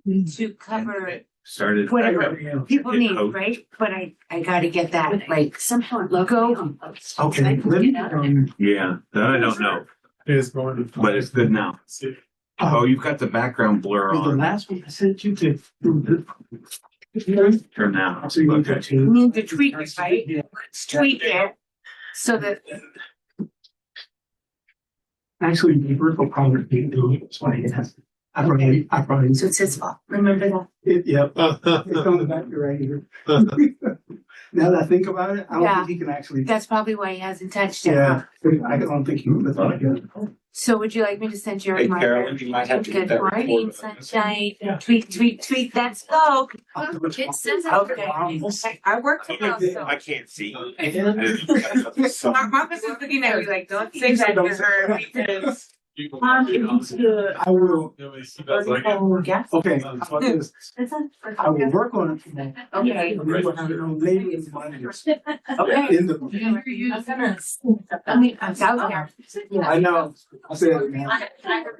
to cover Started. whatever people need, right? But I gotta get that like somehow logo. Okay. Yeah, that I don't know, It is going. but it's good now. Oh, you've got the background blur The on. last one I sent you to. Turn that. So you need to You change. need to tweak it, right? Let's tweak it so that Actually, the vertical probably be doing it. That's why it has. I probably. so it's his fault. Remember that? Yep. It's on the back right here. Now that I think about it, I don't Yeah. think he can actually. That's probably why he hasn't touched it. Yeah, Huh? I don't think he would have thought of it. So would you like me to send you a Hey, reminder? Carolyn, you might have to get Good that morning, report. sunshine. Tweak, tweak, tweak. Let's go. It says Okay. I work from home, so. I can't see. Marcus is looking at me like, don't say that to her because. I will. Yes. Okay. How about this? I will work on it today. Okay. And we will have it on later in Monday. Okay. In the. I mean, I'm out there. I know. I said it, man.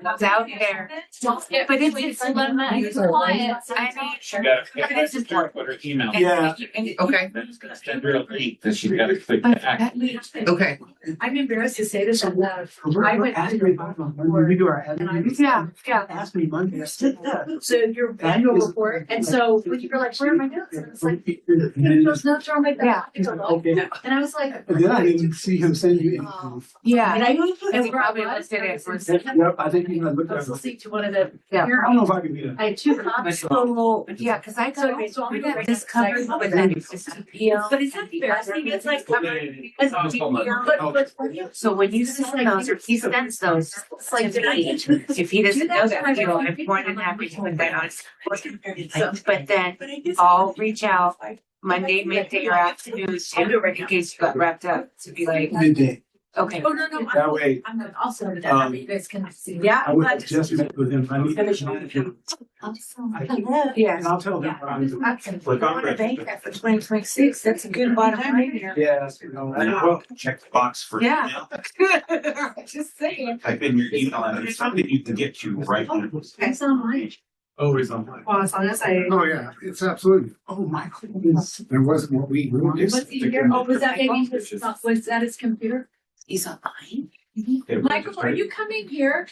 It's out there. But it's a dilemma. Use clients. I mean, She got but it's important. put her email. Yeah. Okay. Then it's gonna send her a link that she's gotta click But to act. Okay. I'm embarrassed to say this out loud. I went Ask me about when we do our admin. Yeah, yeah. Ask me Monday. I said that. So your annual report, and so when you were like, where are my notes? And it's like, those notes are on my back. Okay. And I was like. And then I didn't see him send you anything. Yeah. And And we probably looked at it for a second. Yep, I think you can look I at was it. listening to one of the. Yeah. I don't know if I can do that. I had two copies. So, yeah, cause I got, we got this covered with that PPO. But it's not embarrassing, it's like covered as a DPO, but for you. So when you send those, or he sends those, It's like, did I? if he doesn't know that, you know, I'm more than happy to put that on. But then I'll reach out Monday, midday or afternoon, in case you got wrapped up, to be like, Midday. okay. Oh, no. That way, I'm gonna also do that, that way you guys can see. Yeah. I would have just met with him. I need to. Yes. And I'll tell them what I'm doing. Click I on wanna it. bank that for 2026, that's a good bottom line there. Yeah. Well, check the box for Yeah. email. Just saying. Type in your email and there's something you can get you right on. It's online. Always on mine. Well, it's on this side. Oh, yeah, it's absolutely. Oh, Michael, there wasn't what we. What's he here? Oh, was that maybe was that his computer? He's online. Michael, are you coming here?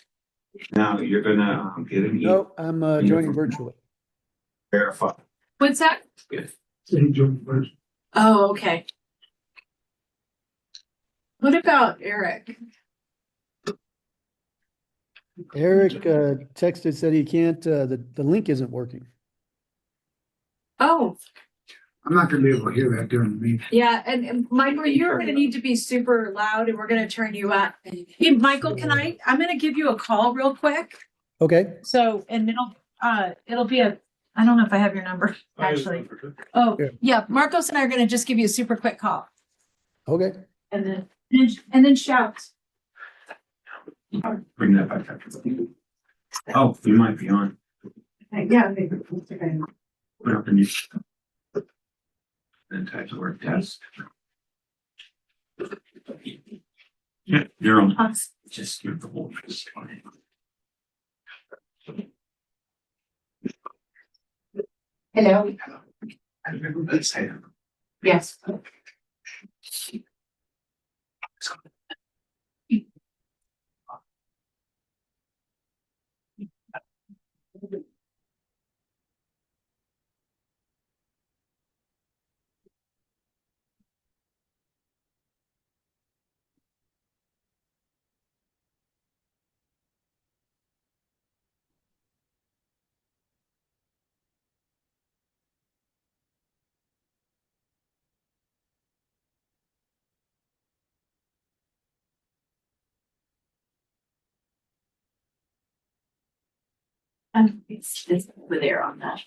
Now you're gonna get an email, No, I'm joining virtually. verify. What's that? First. Oh, okay. What about Eric? Eric texted, said he can't, the link isn't working. Oh, I'm not gonna be able to hear that during the meeting. yeah, and Michael, you're gonna need to be super loud and we're gonna turn you up. Hey, Michael, I'm gonna give you a call real quick. Okay, So, and it'll be I don't know if I have your number, actually. Oh, Yeah. yeah, Marcos and I are gonna just give you a super quick call okay. and then shout. Bring that back up. Oh, you might be on. Yeah. Put up a new. Then type the word test. Yeah, you're on. Just give the whole. Hello? Let's say. Yes. It's over there on that.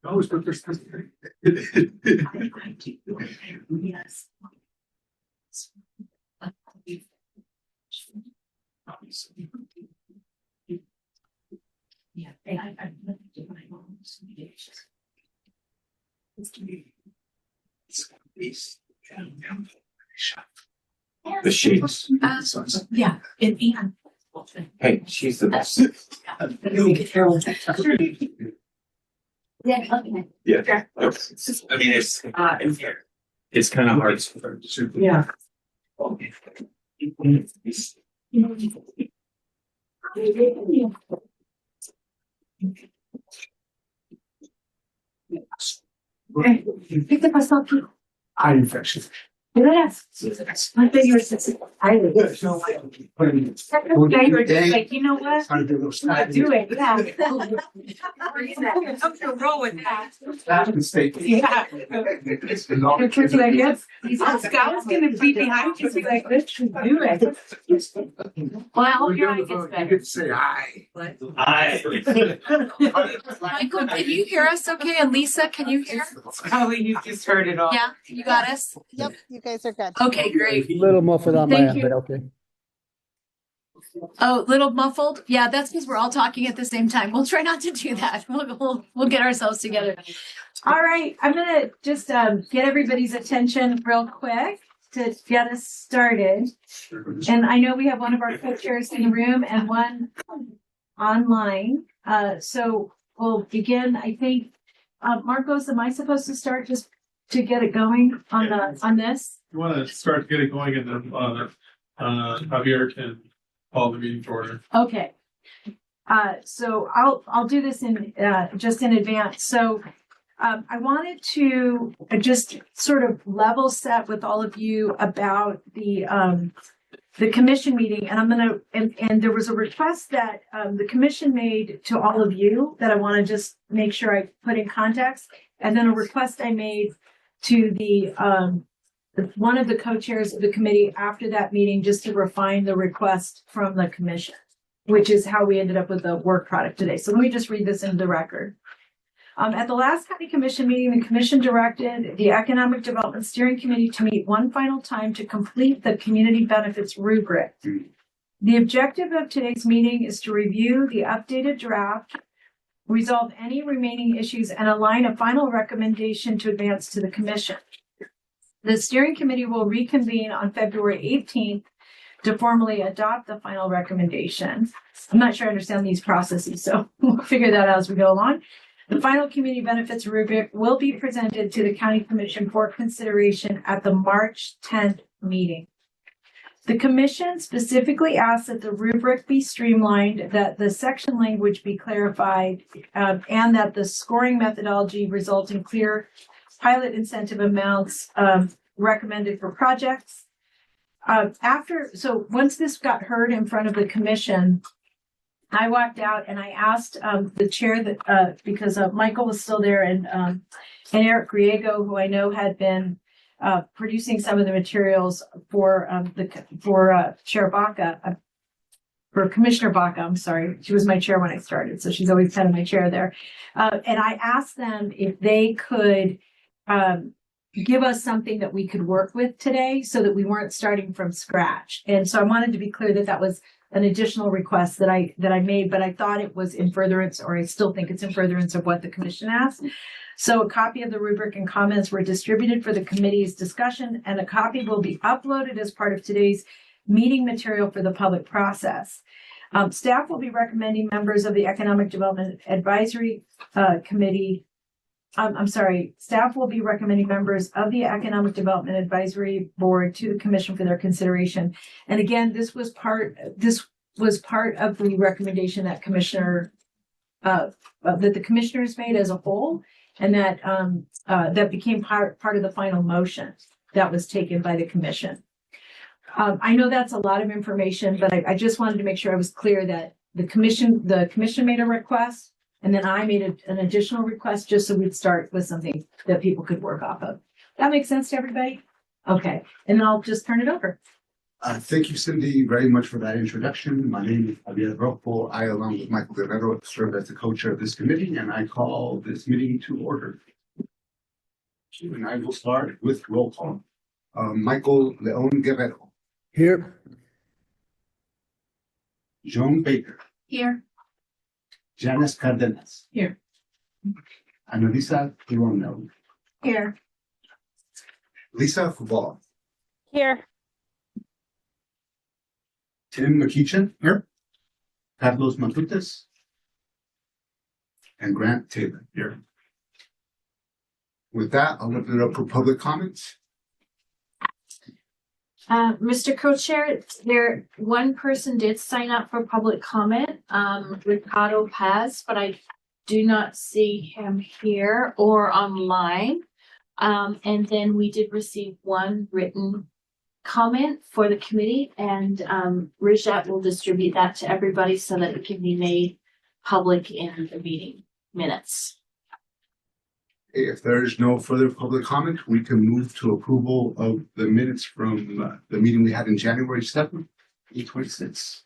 Always put their. Yes. Yeah. The sheets. Yeah. Hey, she's the best. Yeah, okay. Yeah. I mean, it's kind of hard. Yeah. Pick up myself. Eye infection. Yes. My fingers. I would. Good. Okay, you're just like, you know what? Trying to do those. I'll do it, yeah. I'm gonna roll with that. That's mistake. Yeah. You're just like, yes, Scott's gonna be behind you, be like, let's do it. Well, I hope your eye gets You better. get to say aye. Michael, can you hear us okay? And Lisa, can you hear? Probably you just heard it all. Yeah, you got us? Yep, you guys are good. Okay, great. A little muffled on my Thank end, you. but okay. Oh, little muffled? Yeah, that's because we're all talking at the same time. We'll try not to do that. We'll get ourselves together. All right, I'm gonna just get everybody's attention real quick to get us started. And I know we have one of our co-chairs in the room and one online. So we'll begin, I think, Marcos, am I supposed to start just to get it going on this? You want to start getting going and then Javier can call the meeting to order. Okay. So I'll do this in just in advance. So I wanted to just sort of level set with all of you about the commission meeting, and I'm gonna and there was a request that the commission made to all of you that I want to just make sure I put in context, and then a request I made to the one of the co-chairs of the committee after that meeting, just to refine the request from the commission, which is how we ended up with the work product today. So let me just read this into the record. At the last county commission meeting, the commission directed the Economic Development Steering Committee to meet one final time to complete the community benefits rubric. The objective of today's meeting is to review the updated draft, resolve any remaining issues, and align a final recommendation to advance to the commission. The steering committee will reconvene on February 18th to formally adopt the final recommendation. I'm not sure I understand these processes, so we'll figure that out as we go along. The final community benefits rubric will be presented to the county commission for consideration at the March 10th meeting. The commission specifically asked that the rubric be streamlined, that the section language be clarified, and that the scoring methodology result in clear pilot incentive amounts recommended for projects. So once this got heard in front of the commission, I walked out and I asked the chair that because Michael was still there and Eric Griego, who I know had been producing some of the materials for Chair Baca, for Commissioner Baca. I'm sorry, she was my chair when I started, so she's always kind of my chair there. And I asked them if they could give us something that we could work with today, so that we weren't starting from scratch. And so I wanted to be clear that that was an additional request that I made, but I thought it was in furtherance, or I still think it's in furtherance of what the commission asked. So a copy of the rubric and comments were distributed for the committee's discussion, and a copy will be uploaded as part of today's meeting material for the public process. Staff will be recommending members of the Economic Development Advisory Committee. Staff will be recommending members of the Economic Development Advisory Board to the commission for their consideration. And again, this was part of the recommendation that that the commissioners made as a whole, and that that became part of the final motion that was taken by the commission. I know that's a lot of information, but I just wanted to make sure I was clear that the commission made a request, and then I made an additional request, just so we'd start with something that people could work off of. That makes sense to everybody? Okay, and then I'll just turn it over. Thank you, Cindy, very much for that introduction. My name is Alvarado. I, along with Michael Guerrero, serve as the co-chair of this committee, and I call this meeting to order. And I will start with roll call. Michael Leon Guerrero, Here. Joan Baker, Here. Janice Cardenas. Here. Annalisa Ronell, Here. Lisa Fubal, Here. Tim McEachin. Here. Carlos Matutes. And Grant Taylor. Here. With that, I'll open it up for public comments. Mr. Co-Chair, one person did sign up for public comment, Ricardo Paz, but I do not see him here or online. And then we did receive one written comment for the committee, and Rijat will distribute that to everybody so that it can be made public in the meeting minutes. If there is no further public comment, we can move to approval of the minutes from the meeting we had in January 7th, 2026.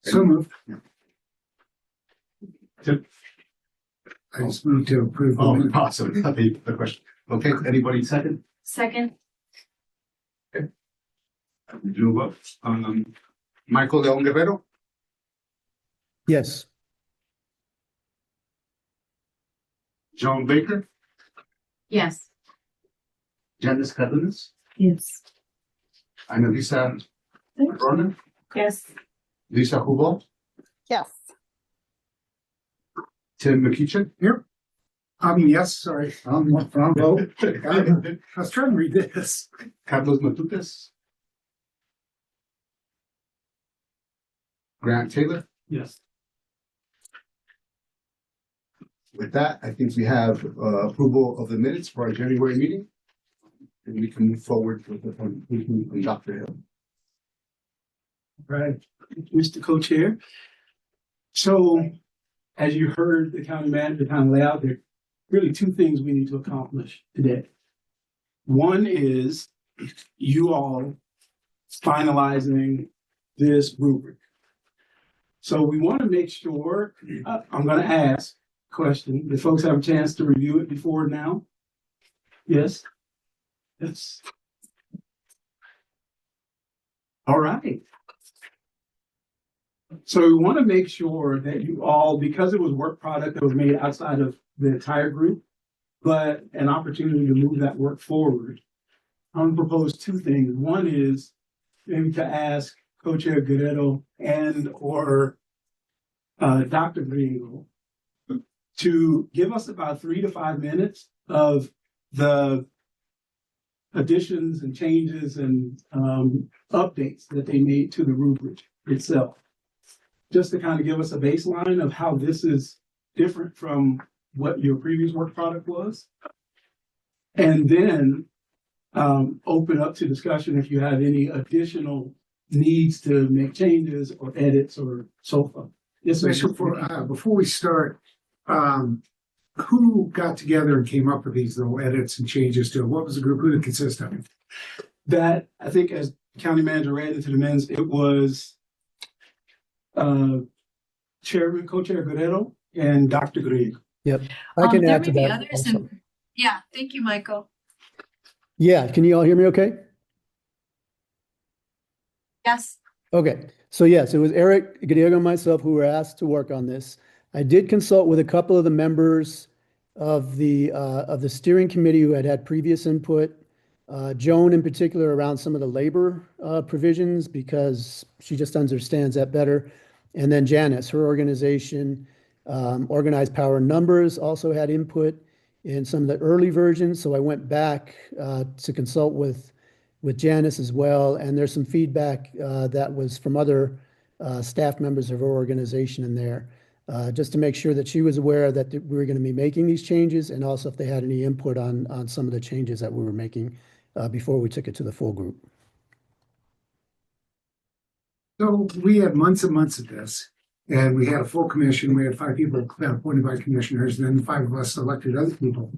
So moved. Yeah. I just moved to approve. Oh, awesome. The question. Okay, anybody second? Second. We do a vote. Michael Leon Guerrero, Yes. Joan Baker, Yes. Janice Cardenas, Yes. Annalisa Ronan, Yes. Lisa Hubal, Yes. Tim McEachin. Yes, sorry. Wrong vote. I was trying to read this. Carlos Matutes, Grant Taylor. Yes. With that, I think we have approval of the minutes for our January meeting. And we can move forward with the conclusion from Dr. Hill. Right, Mr. Co-Chair. So, as you heard the county manager kind of lay out, there are really two things we need to accomplish today. One is you all finalizing this rubric. So we want to make sure, I'm going to ask a question. Do folks have a chance to review it before now? Yes? Yes. All right. So we want to make sure that you all, because it was work product that was made outside of the entire group, but an opportunity to move that work forward. I'm going to propose two things. One is maybe to ask Co-Chair Guerrero and or Dr. Gringo to give us about 3 to 5 minutes of the additions and changes and updates that they made to the rubric itself. Just to kind of give us a baseline of how this is different from what your previous work product was. And then open up to discussion if you have any additional needs to make changes or edits or so forth. Yes, sir. Before we start, who got together and came up with these little edits and changes to it? What was the group? Who did it consist of? That, I think, as county manager read into the minutes, it was Chairman, Co-Chair Guerrero and Dr. Gringo. Yep. I can There add to may be that. others also. and- Yeah, thank you, Michael. Yeah. Can you all hear me okay? Yes. Okay, so yes, it was Eric, Griego, and myself who were asked to work on this. I did consult with a couple of the members of the steering committee who had previous input. Joan in particular around some of the labor provisions because she just understands that better. And then Janice, her organization, Organized Power and Numbers, also had input in some of the early versions. So I went back to consult with Janice as well. And there's some feedback that was from other staff members of her organization in there, just to make sure that she was aware that we were going to be making these changes, and also if they had any input on some of the changes that we were making before we took it to the full group. So we had months and months of this, and we had a full commission. We had 5 people appointed by commissioners, and then 5 of us elected other people.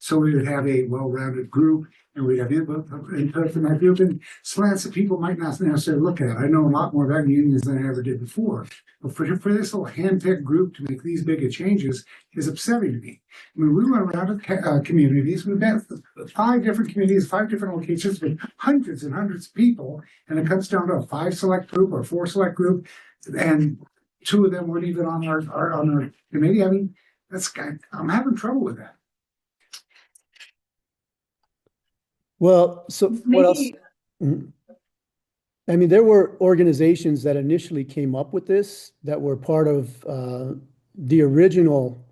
So we would have a well-rounded group and we'd have input from that group and slants that people might not necessarily look at. I know a lot more about unions than I ever did before. But for this little hand-picked group to make these big changes is upsetting to me. I mean, we went around to communities, we met 5 different communities, 5 different locations with hundreds and hundreds of people, and it comes down to a 5 select group or 4 select group, and 2 of them weren't even on our committee. I mean, I'm having trouble with that. Well, so what else? Maybe, Mhm. I mean, there were organizations that initially came up with this that were part of the original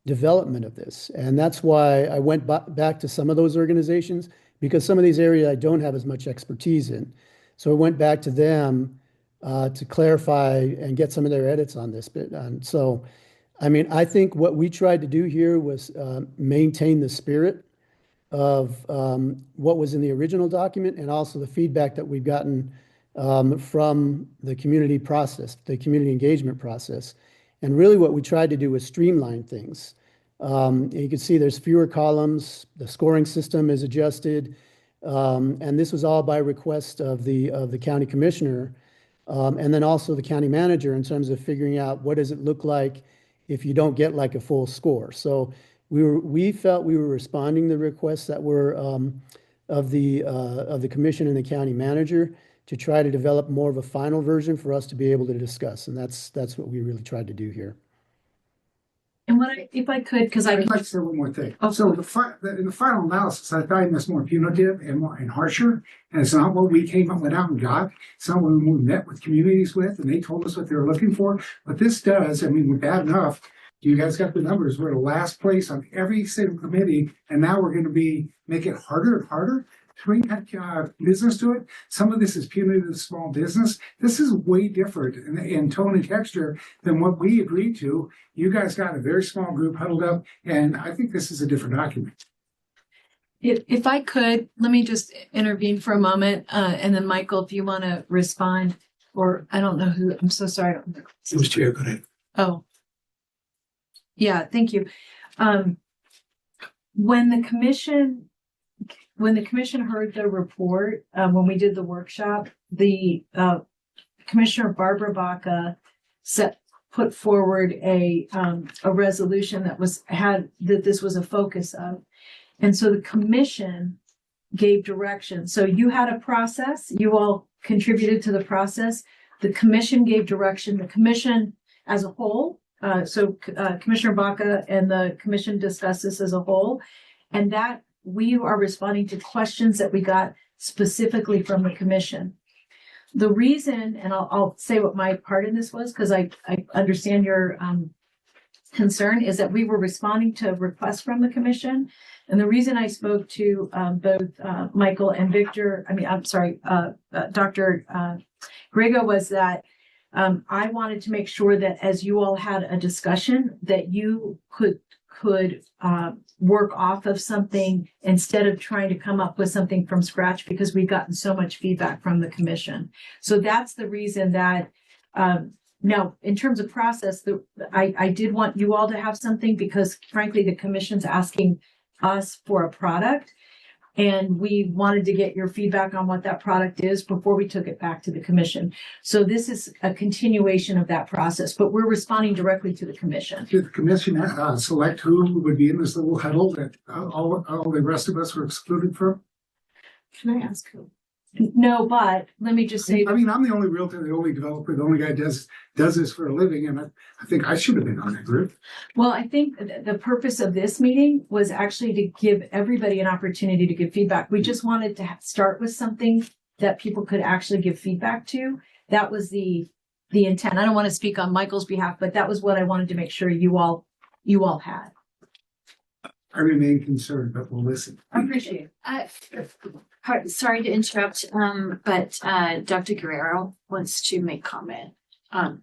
development of this. And that's why I went back to some of those organizations, because some of these areas I don't have as much expertise in. So I went back to them to clarify and get some of their edits on this bit. And so, I mean, I think what we tried to do here was maintain the spirit of what was in the original document and also the feedback that we've gotten from the community process, the community engagement process. And really what we tried to do was streamline things. You can see there's fewer columns, the scoring system is adjusted, and this was all by request of the county commissioner, and then also the county manager in terms of figuring out what does it look like if you don't get like a full score. So we felt we were responding to the requests that were of the commission and the county manager to try to develop more of a final version for us to be able to discuss, and that's what we really tried to do here. and if I could, because I'd like to say one more thing. So in the final analysis, I find this more punitive and harsher, and it's not what we went out and got. It's not what we met with communities with, and they told us what they were looking for. But this does, I mean, we're bad enough. You guys got the numbers. We're the last place on every single committee, and now we're going to make it harder and harder to bring business to it. Some of this is punitive to small business. This is way different in tone and texture than what we agreed to. You guys got a very small group huddled up, and I think this is a different document. if I could, let me just intervene for a moment, and then Michael, if you want to respond, or I don't know who, I'm so sorry. It was Chair, go ahead. Oh. Yeah, thank you. When the commission heard the report, when we did the workshop, the Commissioner Barbara Baca put forward a resolution that this was a focus of. And so the commission gave direction. So you had a process, you all contributed to the process. The commission gave direction, the commission as a whole. Commissioner Baca and the commission discussed this as a whole, and that we are responding to questions that we got specifically from the commission. The reason, and I'll say what my part in this was, because I understand your concern, is that we were responding to requests from the commission. And the reason I spoke to both Michael and Victor, Dr. Grigo, was that I wanted to make sure that as you all had a discussion, that you could work off of something instead of trying to come up with something from scratch, because we've gotten so much feedback from the commission. So that's the reason that now, in terms of process, I did want you all to have something, because frankly, the commission's asking us for a product. And we wanted to get your feedback on what that product is before we took it back to the commission. So this is a continuation of that process, but we're responding directly to the commission. Did the commission select who would be in this little huddle that all the rest of us were excluded from? Can I ask who? No, but let me just say. I mean, I'm the only realtor, the only developer, the only guy does this for a living, and I think I should have been on that group. Well, I think the purpose of this meeting was actually to give everybody an opportunity to give feedback. We just wanted to start with something that people could actually give feedback to. That was the intent. I don't want to speak on Michael's behalf, but that was what I wanted to make sure you all had. I remain concerned, but we'll listen. I appreciate it. Sorry to interrupt, but Dr. Guerrero wants to make comment. And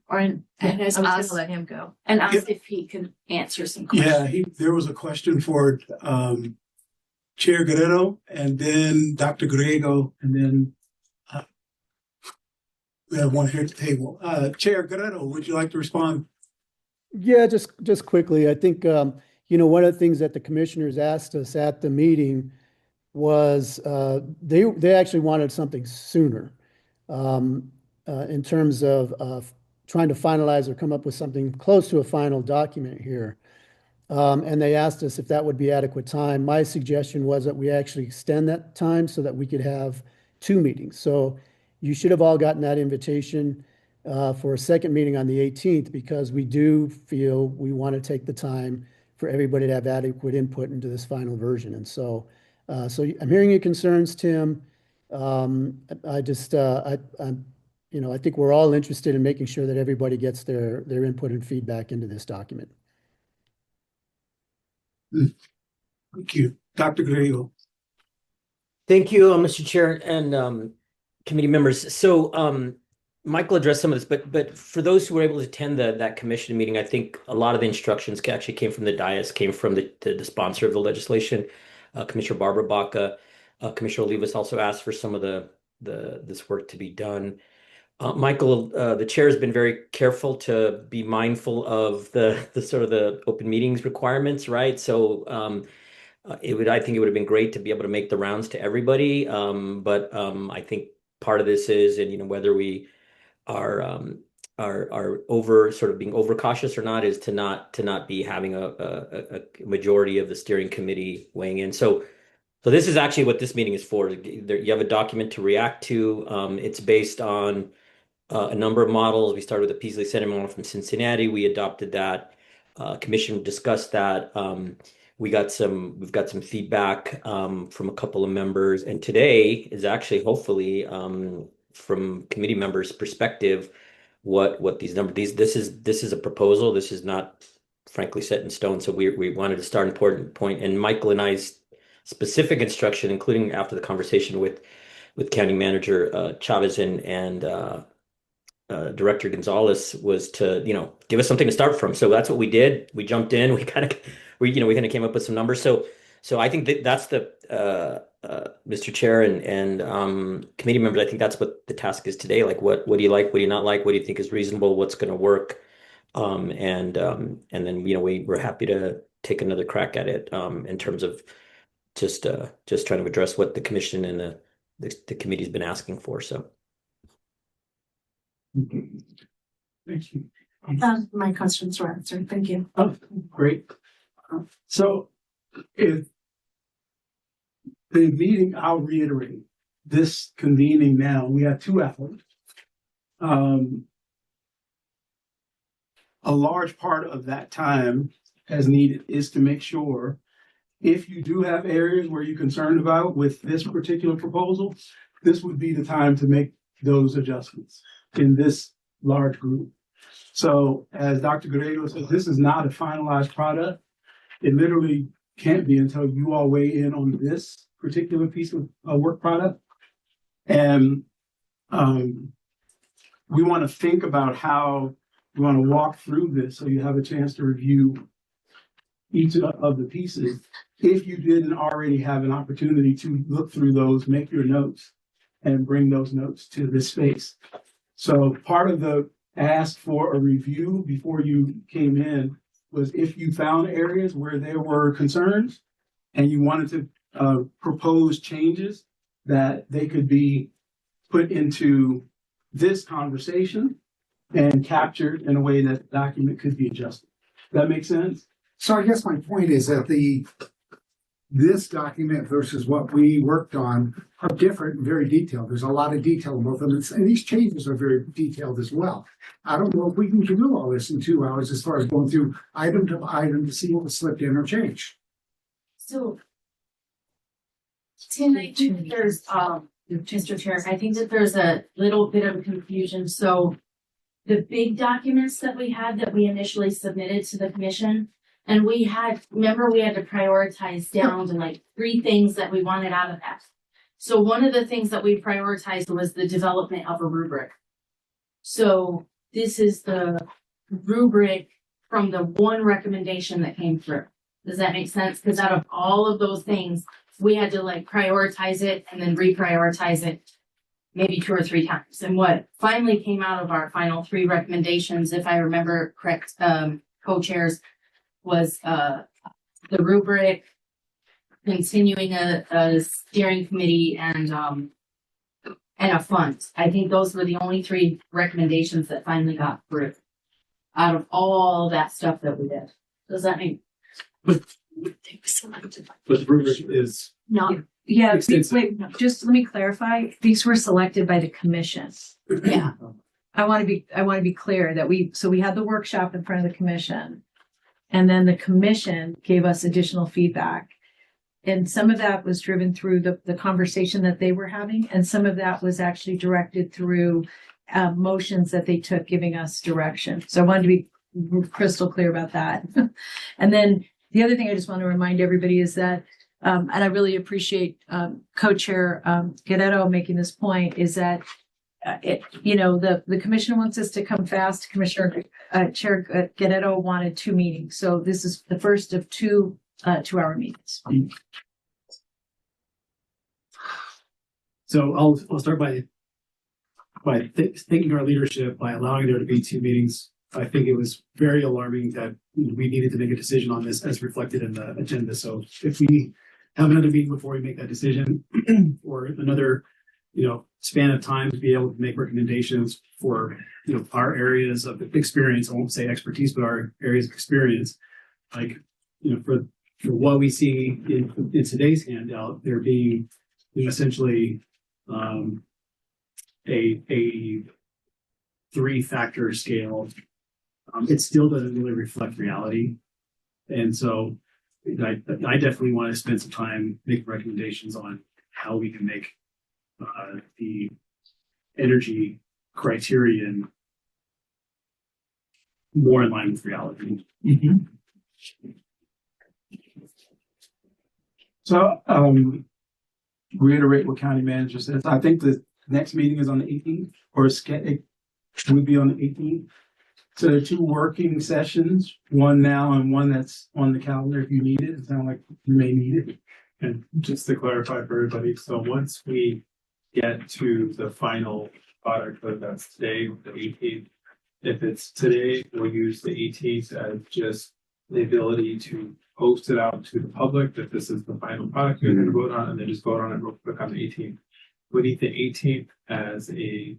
has I was going asked to let him go. and asked if he can answer some questions. Yeah, there was a question for Chair Guerrero, and then Dr. Griego, and then we have one here at the table. Chair Guerrero, would you like to respond? Yeah, just quickly. I think one of the things that the commissioners asked us at the meeting was they actually wanted something sooner in terms of trying to finalize or come up with something close to a final document here. And they asked us if that would be adequate time. My suggestion was that we actually extend that time so that we could have 2 meetings. So you should have all gotten that invitation for a second meeting on the 18th, because we do feel we want to take the time for everybody to have adequate input into this final version. And so I'm hearing your concerns, Tim. I think we're all interested in making sure that everybody gets their input and feedback into this document. Thank you. Dr. Griego. Thank you, Mr. Chair and committee members. So Michael addressed some of this, but for those who were able to attend that commission meeting, I think a lot of the instructions actually came from the dais, came from the sponsor of the legislation, Commissioner Barbara Baca. Commissioner Olivas also asked for some of this work to be done. Michael, the chair has been very careful to be mindful of the sort of the open meetings requirements, right? So I think it would have been great to be able to make the rounds to everybody. But I think part of this is, and whether we are over sort of being overcautious or not, is to not be having a majority of the steering committee weighing in. So this is actually what this meeting is for. You have a document to react to. It's based on a number of models. We started with the Peasley Center model from Cincinnati. We adopted that. Commission discussed that. We've got some feedback from a couple of members, and today is actually hopefully from committee members' perspective what these numbers. This is a proposal. This is not frankly set in stone. So we wanted to start an important point, and Michael and I's specific instruction, including after the conversation with County Manager Chavez and Director Gonzalez, was to give us something to start from. So that's what we did. We jumped in. We kind of came up with some numbers. So I think that's the Mr. Chair and committee members. I think that's what the task is today. Like, what do you like? What do you not like? What do you think is reasonable? What's going to work? And then we're happy to take another crack at it in terms of just trying to address what the commission and the committee's been asking for. So. Thank you. My questions were answered. Thank you. Oh, great. So if the meeting, I'll reiterate, this convening now, we have 2 efforts. A large part of that time as needed is to make sure, if you do have areas where you're concerned about with this particular proposal, this would be the time to make those adjustments in this large group. So as Dr. Griego said, this is not a finalized product. It literally can't be until you all weigh in on this particular piece of work product. And we want to think about how we want to walk through this so you have a chance to review each of the pieces. If you didn't already have an opportunity to look through those, make your notes and bring those notes to this space. So part of the ask for a review before you came in was if you found areas where there were concerns and you wanted to propose changes, that they could be put into this conversation and captured in a way that the document could be adjusted. Does that make sense? So I guess my point is that this document versus what we worked on are different and very detailed. There's a lot of detail in both of them, and these changes are very detailed as well. I don't know if we can do all this in 2 hours as far as going through item to item to see what was slipped in or changed. So, Tim, I think there's, Mr. Chair, I think that there's a little bit of confusion. So the big documents that we had that we initially submitted to the commission, and we had to prioritize down to like 3 things that we wanted out of that. So one of the things that we prioritized was the development of a rubric. So this is the rubric from the one recommendation that came through. Does that make sense? Because out of all of those things, we had to like prioritize it and then reprioritize it maybe 2 or 3 times. And what finally came out of our final 3 recommendations, if I remember correct, co-chairs, was the rubric, continuing a steering committee and a fund. I think those were the only three recommendations that finally got through out of all that stuff that we did. Does that mean? But the rubric is Not, Yeah, Extensive. wait, no, just let me clarify. These were selected by the commission. Yeah. I want to be clear that we had the workshop in front of the commission. And then the commission gave us additional feedback. And some of that was driven through the conversation that they were having. And some of that was actually directed through motions that they took giving us direction. So I wanted to be crystal clear about that. And then the other thing I just want to remind everybody is that, and I really appreciate Co-Chair Guerrero making this point, is that the commission wants us to come fast. Commissioner Chair Guerrero wanted 2 meetings. So this is the first of 2 2-hour meetings. So I'll start by thanking our leadership by allowing there to be 2 meetings. I think it was very alarming that we needed to make a decision on this as reflected in the agenda. So if we have another meeting before we make that decision or another, span of time to be able to make recommendations for, our areas of experience, I won't say expertise, but our areas of experience, for what we see in today's handout, there being essentially a 3-factor scale. It still doesn't really reflect reality. And so I definitely want to spend some time making recommendations on how we can make the energy criterion more in line with reality. So, reiterate what county manager says. I think the next meeting is on the 18th, or it would be on the 18th. So there are 2 working sessions, one now and one that's on the calendar if you need it. It sounds like you may need it. And just to clarify for everybody, so once we get to the final product, whether that's today, the 18th, if it's today, we'll use the 18th as just the ability to post it out to the public that this is the final product you're going to vote on, and then just vote on it real quick on the 18th. We need the 18th as a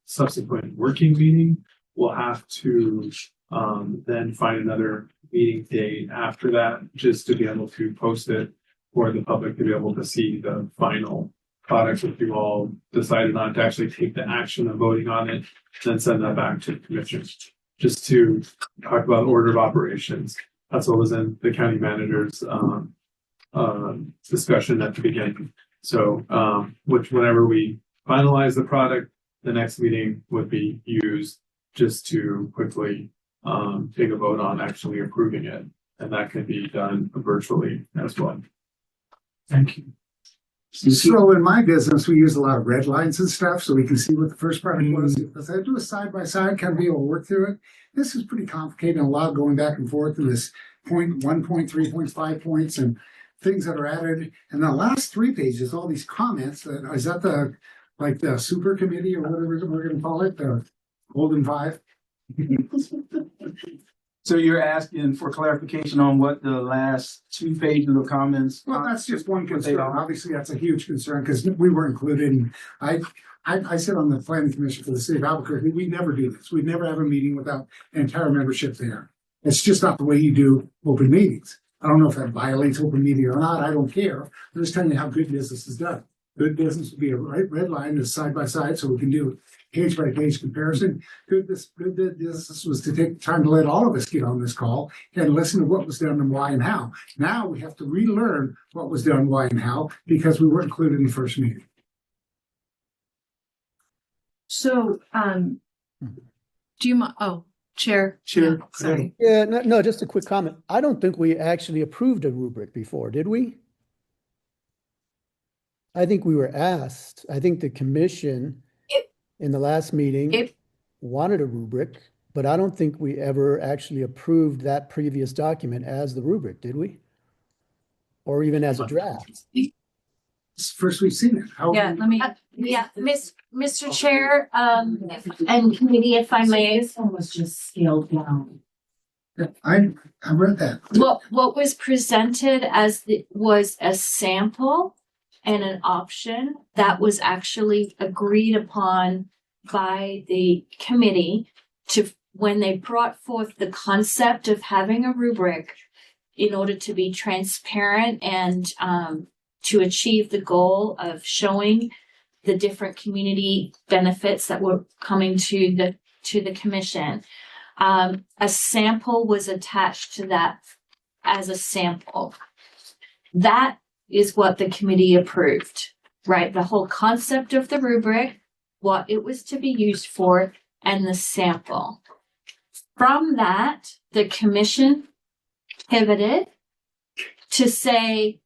subsequent working meeting. We'll have to then find another meeting date after that, just to be able to post it for the public to be able to see the final product that you all decided on, to actually take the action of voting on it, then send that back to the commission. Just to talk about order of operations. That's what was in the county manager's discussion at the beginning. So whenever we finalize the product, the next meeting would be used just to quickly take a vote on actually approving it. And that can be done virtually as well. Thank you. So in my business, we use a lot of red lines and stuff so we can see what the first product was. If I do a side by side, kind of be able to work through it. This is pretty complicated and a lot going back and forth in this 1 3 points, 5 points, and things that are added. And the last 3 pages, all these comments. Is that the super committee or whatever we're going to call it, the Golden 5? So you're asking for clarification on what the last 2 pages of comments? Well, that's just one concern. Obviously, that's a huge concern because we were included. And I sit on the planning commission for the city of Albuquerque. We never do this. We never have a meeting without an entire membership there. It's just not the way you do open meetings. I don't know if that violates open meeting or not. I don't care. I'm just telling you how good business is done. Good business would be a red line is side by side, so we can do page by page comparison. Good business was to take time to let all of us get on this call and listen to what was done and why and how. Now we have to relearn what was done, why and how, because we weren't included in the first meeting. So, do you mind? Oh, Chair. Chair. Yeah, sorry. Yeah, no, just a quick comment. I don't think we actually approved a rubric before, did we? I think we were asked. I think the commission in the last meeting wanted a rubric, but I don't think we ever actually approved that previous document as the rubric, did we? Or even as a draft? It's the first we've seen it. Yeah, let me. Mr. Chair, and committee, if I may. This one was just scaled down. I read that. What was presented was a sample and an option that was actually agreed upon by the committee when they brought forth the concept of having a rubric in order to be transparent and to achieve the goal of showing the different community benefits that were coming to the commission. A sample was attached to that as a sample. That is what the committee approved, right? The whole concept of the rubric, what it was to be used for, and the sample. From that, the commission pivoted to say,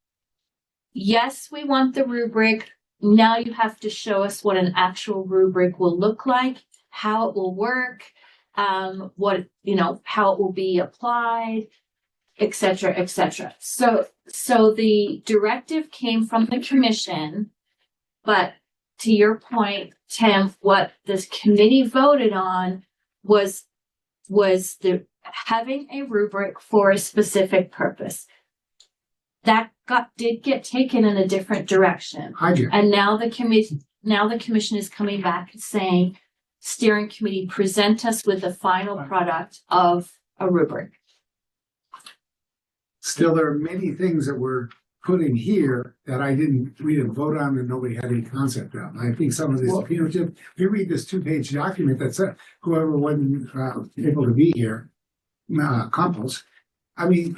yes, we want the rubric. Now you have to show us what an actual rubric will look like, how it will work, how it will be applied, et cetera, et cetera. So the directive came from the commission, but to your point, Tim, what this committee voted on was the having a rubric for a specific purpose. That did get taken in a different direction. And now the commission is coming back and saying, steering committee, present us with the final product of a rubric. Still, there are many things that were put in here that we didn't vote on and nobody had any concept of. I think some of this, if you read this 2-page document that said whoever wasn't able to be here, Campos, I mean,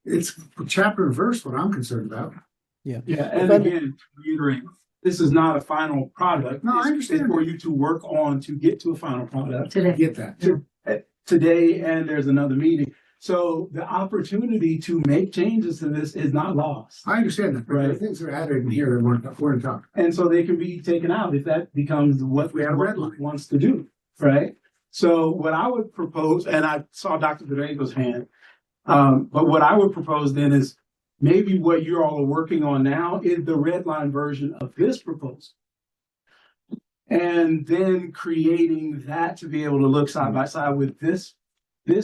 it's chapter and verse what I'm concerned about. Yeah, and again, to reiterate, this is not a final product. No, I understand. It's for you to work on to get to a final product. I get that. Today, and there's another meeting. So the opportunity to make changes to this is not lost. I understand that. Right. Things are added in here that weren't talking. And so they can be taken out if that becomes what we have red line wants to do. Right. So what I would propose, and I saw Dr. Grego's hand, but what I would propose then is maybe what you all are working on now is the red line version of this proposal. And then creating that to be able to look side by side with this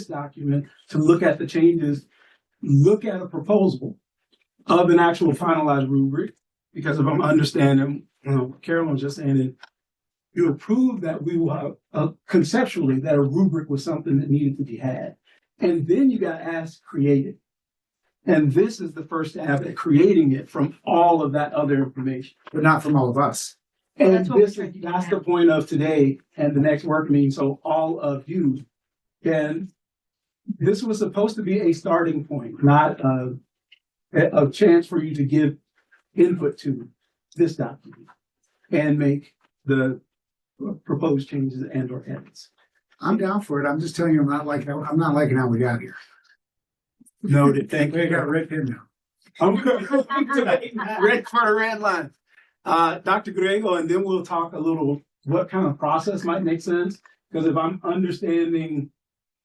document, to look at the changes, look at a proposal of an actual finalized rubric. Because if I'm understanding, Carolyn was just saying that you approved that we will have conceptually that a rubric was something that needed to be had. And then you got asked to create it. And this is the first stab at creating it from all of that other information. But not from all of us. And that's the point of today and the next work meeting. So all of you can, this was supposed to be a starting point, not a chance for you to give input to this document and make the proposed changes and or edits. I'm down for it. I'm just telling you, I'm not liking how we got here. Noted. Thank you. We got red pin now. I'm ready for a red line. Dr. Grego, and then we'll talk a little what kind of process might make sense. Because if I'm understanding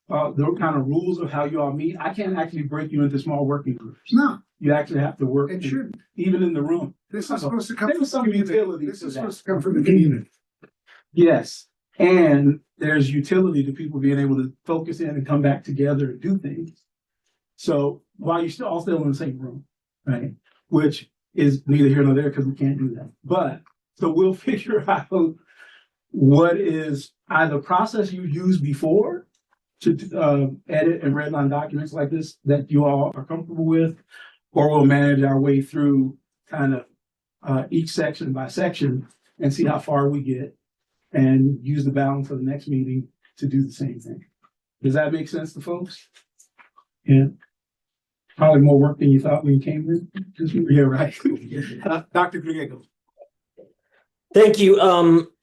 the kind of rules of how you all meet, I can't actually break you into small working groups. No. You actually have to work. It shouldn't. Even in the room. This is supposed to come from some utility. This is supposed to come from the community. Yes. And there's utility to people being able to focus in and come back together and do things. So while you're all still in the same room, right? Which is neither here nor there because we can't do that. But so we'll figure out what is either process you used before to edit and redline documents like this that you all are comfortable with, or we'll manage our way through kind of each section by section and see how far we get and use the balance of the next meeting to do the same thing. Does that make sense to folks? Yeah. Probably more work than you thought when you came in. Yeah, right. Dr. Griego. Thank you,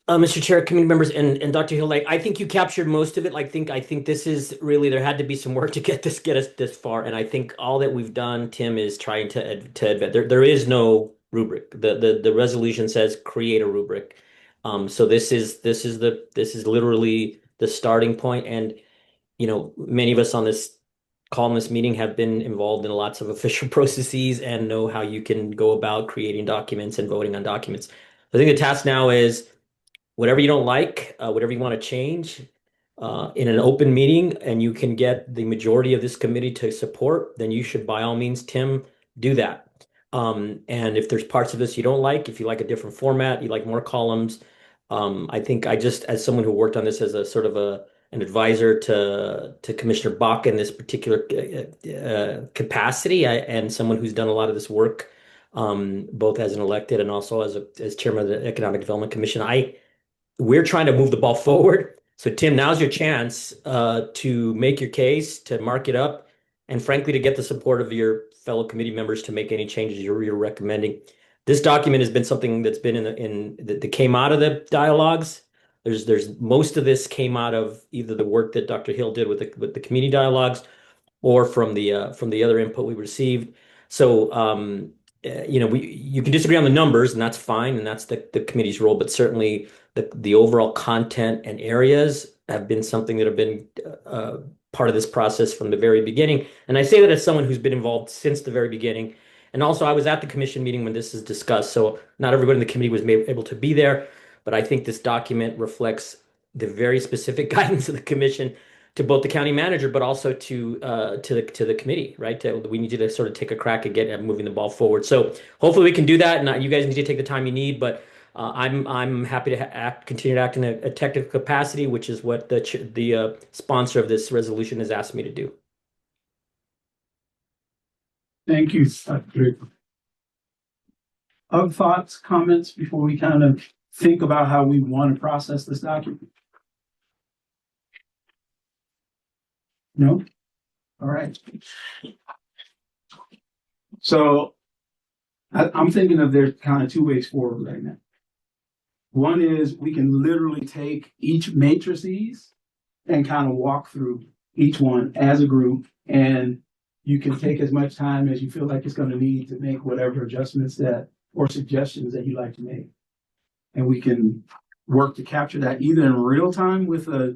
Mr. Chair, committee members, and Dr. Hill. I think you captured most of it. I think this is really, there had to be some work to get us this far, and I think all that we've done, Tim, is trying to advance. There is no rubric. The resolution says create a rubric. So this is literally the starting point, and many of us on this call in this meeting have been involved in lots of official processes and know how you can go about creating documents and voting on documents. I think the task now is whatever you don't like, whatever you want to change, in an open meeting and you can get the majority of this committee to support, then you should by all means, Tim, do that. And if there's parts of this you don't like, if you like a different format, you like more columns, I think I just, as someone who worked on this as a sort of an advisor to Commissioner Bach in this particular capacity, and someone who's done a lot of this work, both as an elected and also as chairman of the Economic Development Commission, we're trying to move the ball forward. So Tim, now's your chance to make your case, to mark it up, and frankly, to get the support of your fellow committee members to make any changes you're recommending. This document has been something that's been that came out of the dialogues. There's most of this came out of either the work that Dr. Hill did with the community dialogues, or from the other input we received. So you can disagree on the numbers, and that's fine, and that's the committee's role. But certainly the overall content and areas have been something that have been part of this process from the very beginning. And I say that as someone who's been involved since the very beginning. And also, I was at the commission meeting when this is discussed, so not everybody in the committee was able to be there. But I think this document reflects the very specific guidance of the commission to both the county manager, but also to the committee, right? We need you to sort of take a crack at moving the ball forward. So hopefully we can do that. And you guys need to take the time you need, but I'm happy to continue to act in a technical capacity, which is what the sponsor of this resolution has asked me to do. Thank you, Dr. Other thoughts, comments before we kind of think about how we want to process this document? No? All right. So I'm thinking of there's kind of two ways forward right now. One is we can literally take each matrices and kind of walk through each one as a group, and you can take as much time as you feel like it's going to need to make whatever adjustments or suggestions that you'd like to make. And we can work to capture that either in real time with a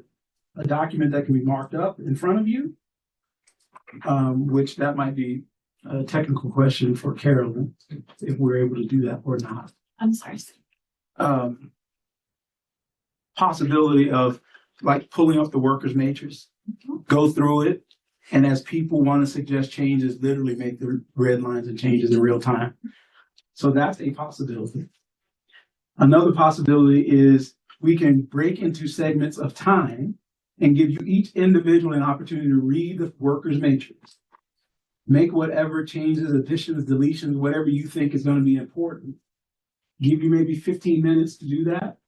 document that can be marked up in front of you, which that might be a technical question for Carolyn, if we're able to do that or not. I'm sorry. Possibility of like pulling up the workers matrix, go through it, and as people want to suggest changes, literally make the red lines and changes in real time. So that's a possibility. Another possibility is we can break into segments of time and give you each individual an opportunity to read the workers matrix, make whatever changes, additions, deletions, whatever you think is going to be important. Give you maybe 15 minutes to do that.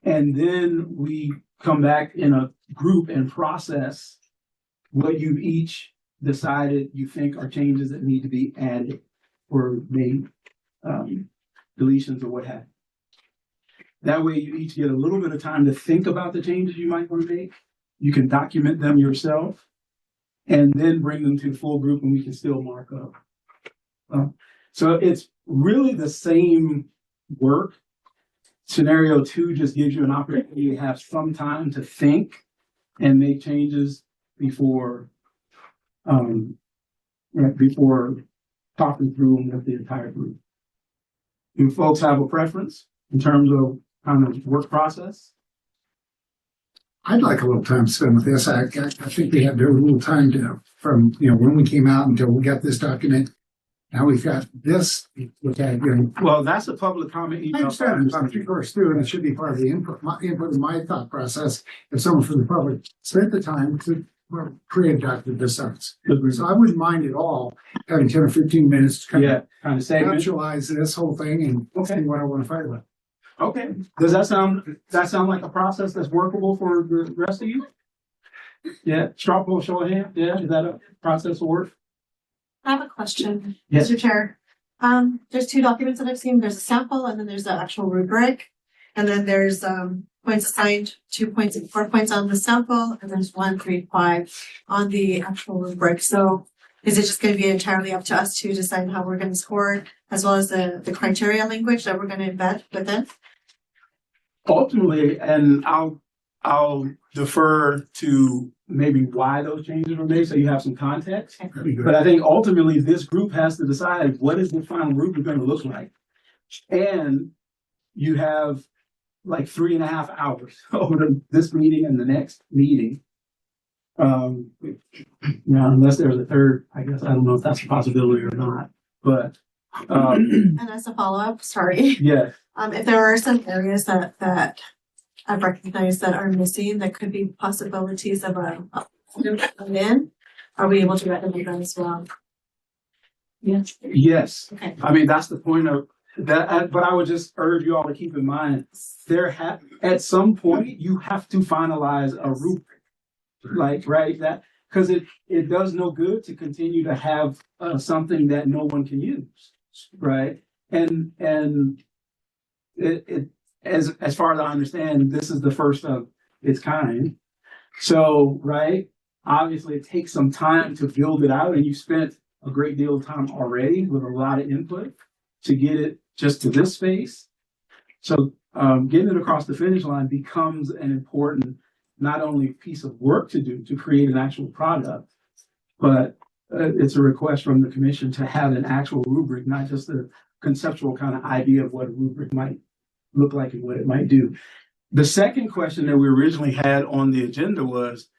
And then we come back in a group and process what you've each decided you think are changes that need to be added or made, deletions or what have you. That way you each get a little bit of time to think about the changes you might want to make. You can document them yourself and then bring them to the full group, and we can still mark up. So it's really the same work. Scenario 2 just gives you an opportunity to have some time to think and make changes before talking through them with the entire group. Do folks have a preference in terms of kind of work process? I'd like a little time spent with this. I think we had a little time from when we came out until we got this document. Now we've got this. Well, that's a public comment email. I understand. Of course, too, and it should be part of the input. My input in my thought process. If someone from the public spent the time to create a document this size, so I wouldn't mind at all having 10 or 15 minutes to kind of conceptualize this whole thing and see what I want to fight about. Okay. Does that sound like a process that's workable for the rest of you? Yeah. Straw poll, show of hands. Yeah. Is that a process that work? I have a question, Yes. Mr. Chair. There's two documents that I've seen. There's a sample and then there's the actual rubric. And then there's points assigned, 4 points on the sample, and there's 1, 3, 5 on the actual rubric. So is it just going to be entirely up to us to decide how we're going to score it, as well as the criteria language that we're going to embed within? Ultimately, and I'll defer to maybe why those changes were made, so you have some context. But I think ultimately this group has to decide what is the final rubric going to look like. And you have like 3.5 hours over this meeting and the next meeting. Now, unless there's a third, I guess, I don't know if that's a possibility or not, but, And as a follow-up, sorry, yeah. if there are some areas that I've recognized that are missing, that could be possibilities of a in, are we able to recommend that as well? Yes. Yes, Okay. I mean, that's the point of that, but I would just urge you all to keep in mind, at some point, you have to finalize a rubric. Like, right, that, because it does no good to continue to have something that no one can use, right? And it as far as I understand, this is the first of its kind. So, right, obviously it takes some time to build it out, and you spent a great deal of time already with a lot of input to get it just to this space. So getting it across the finish line becomes an important, not only piece of work to do to create an actual product, but it's a request from the commission to have an actual rubric, not just a conceptual kind of idea of what a rubric might look like and what it might do. The second question that we originally had on the agenda was,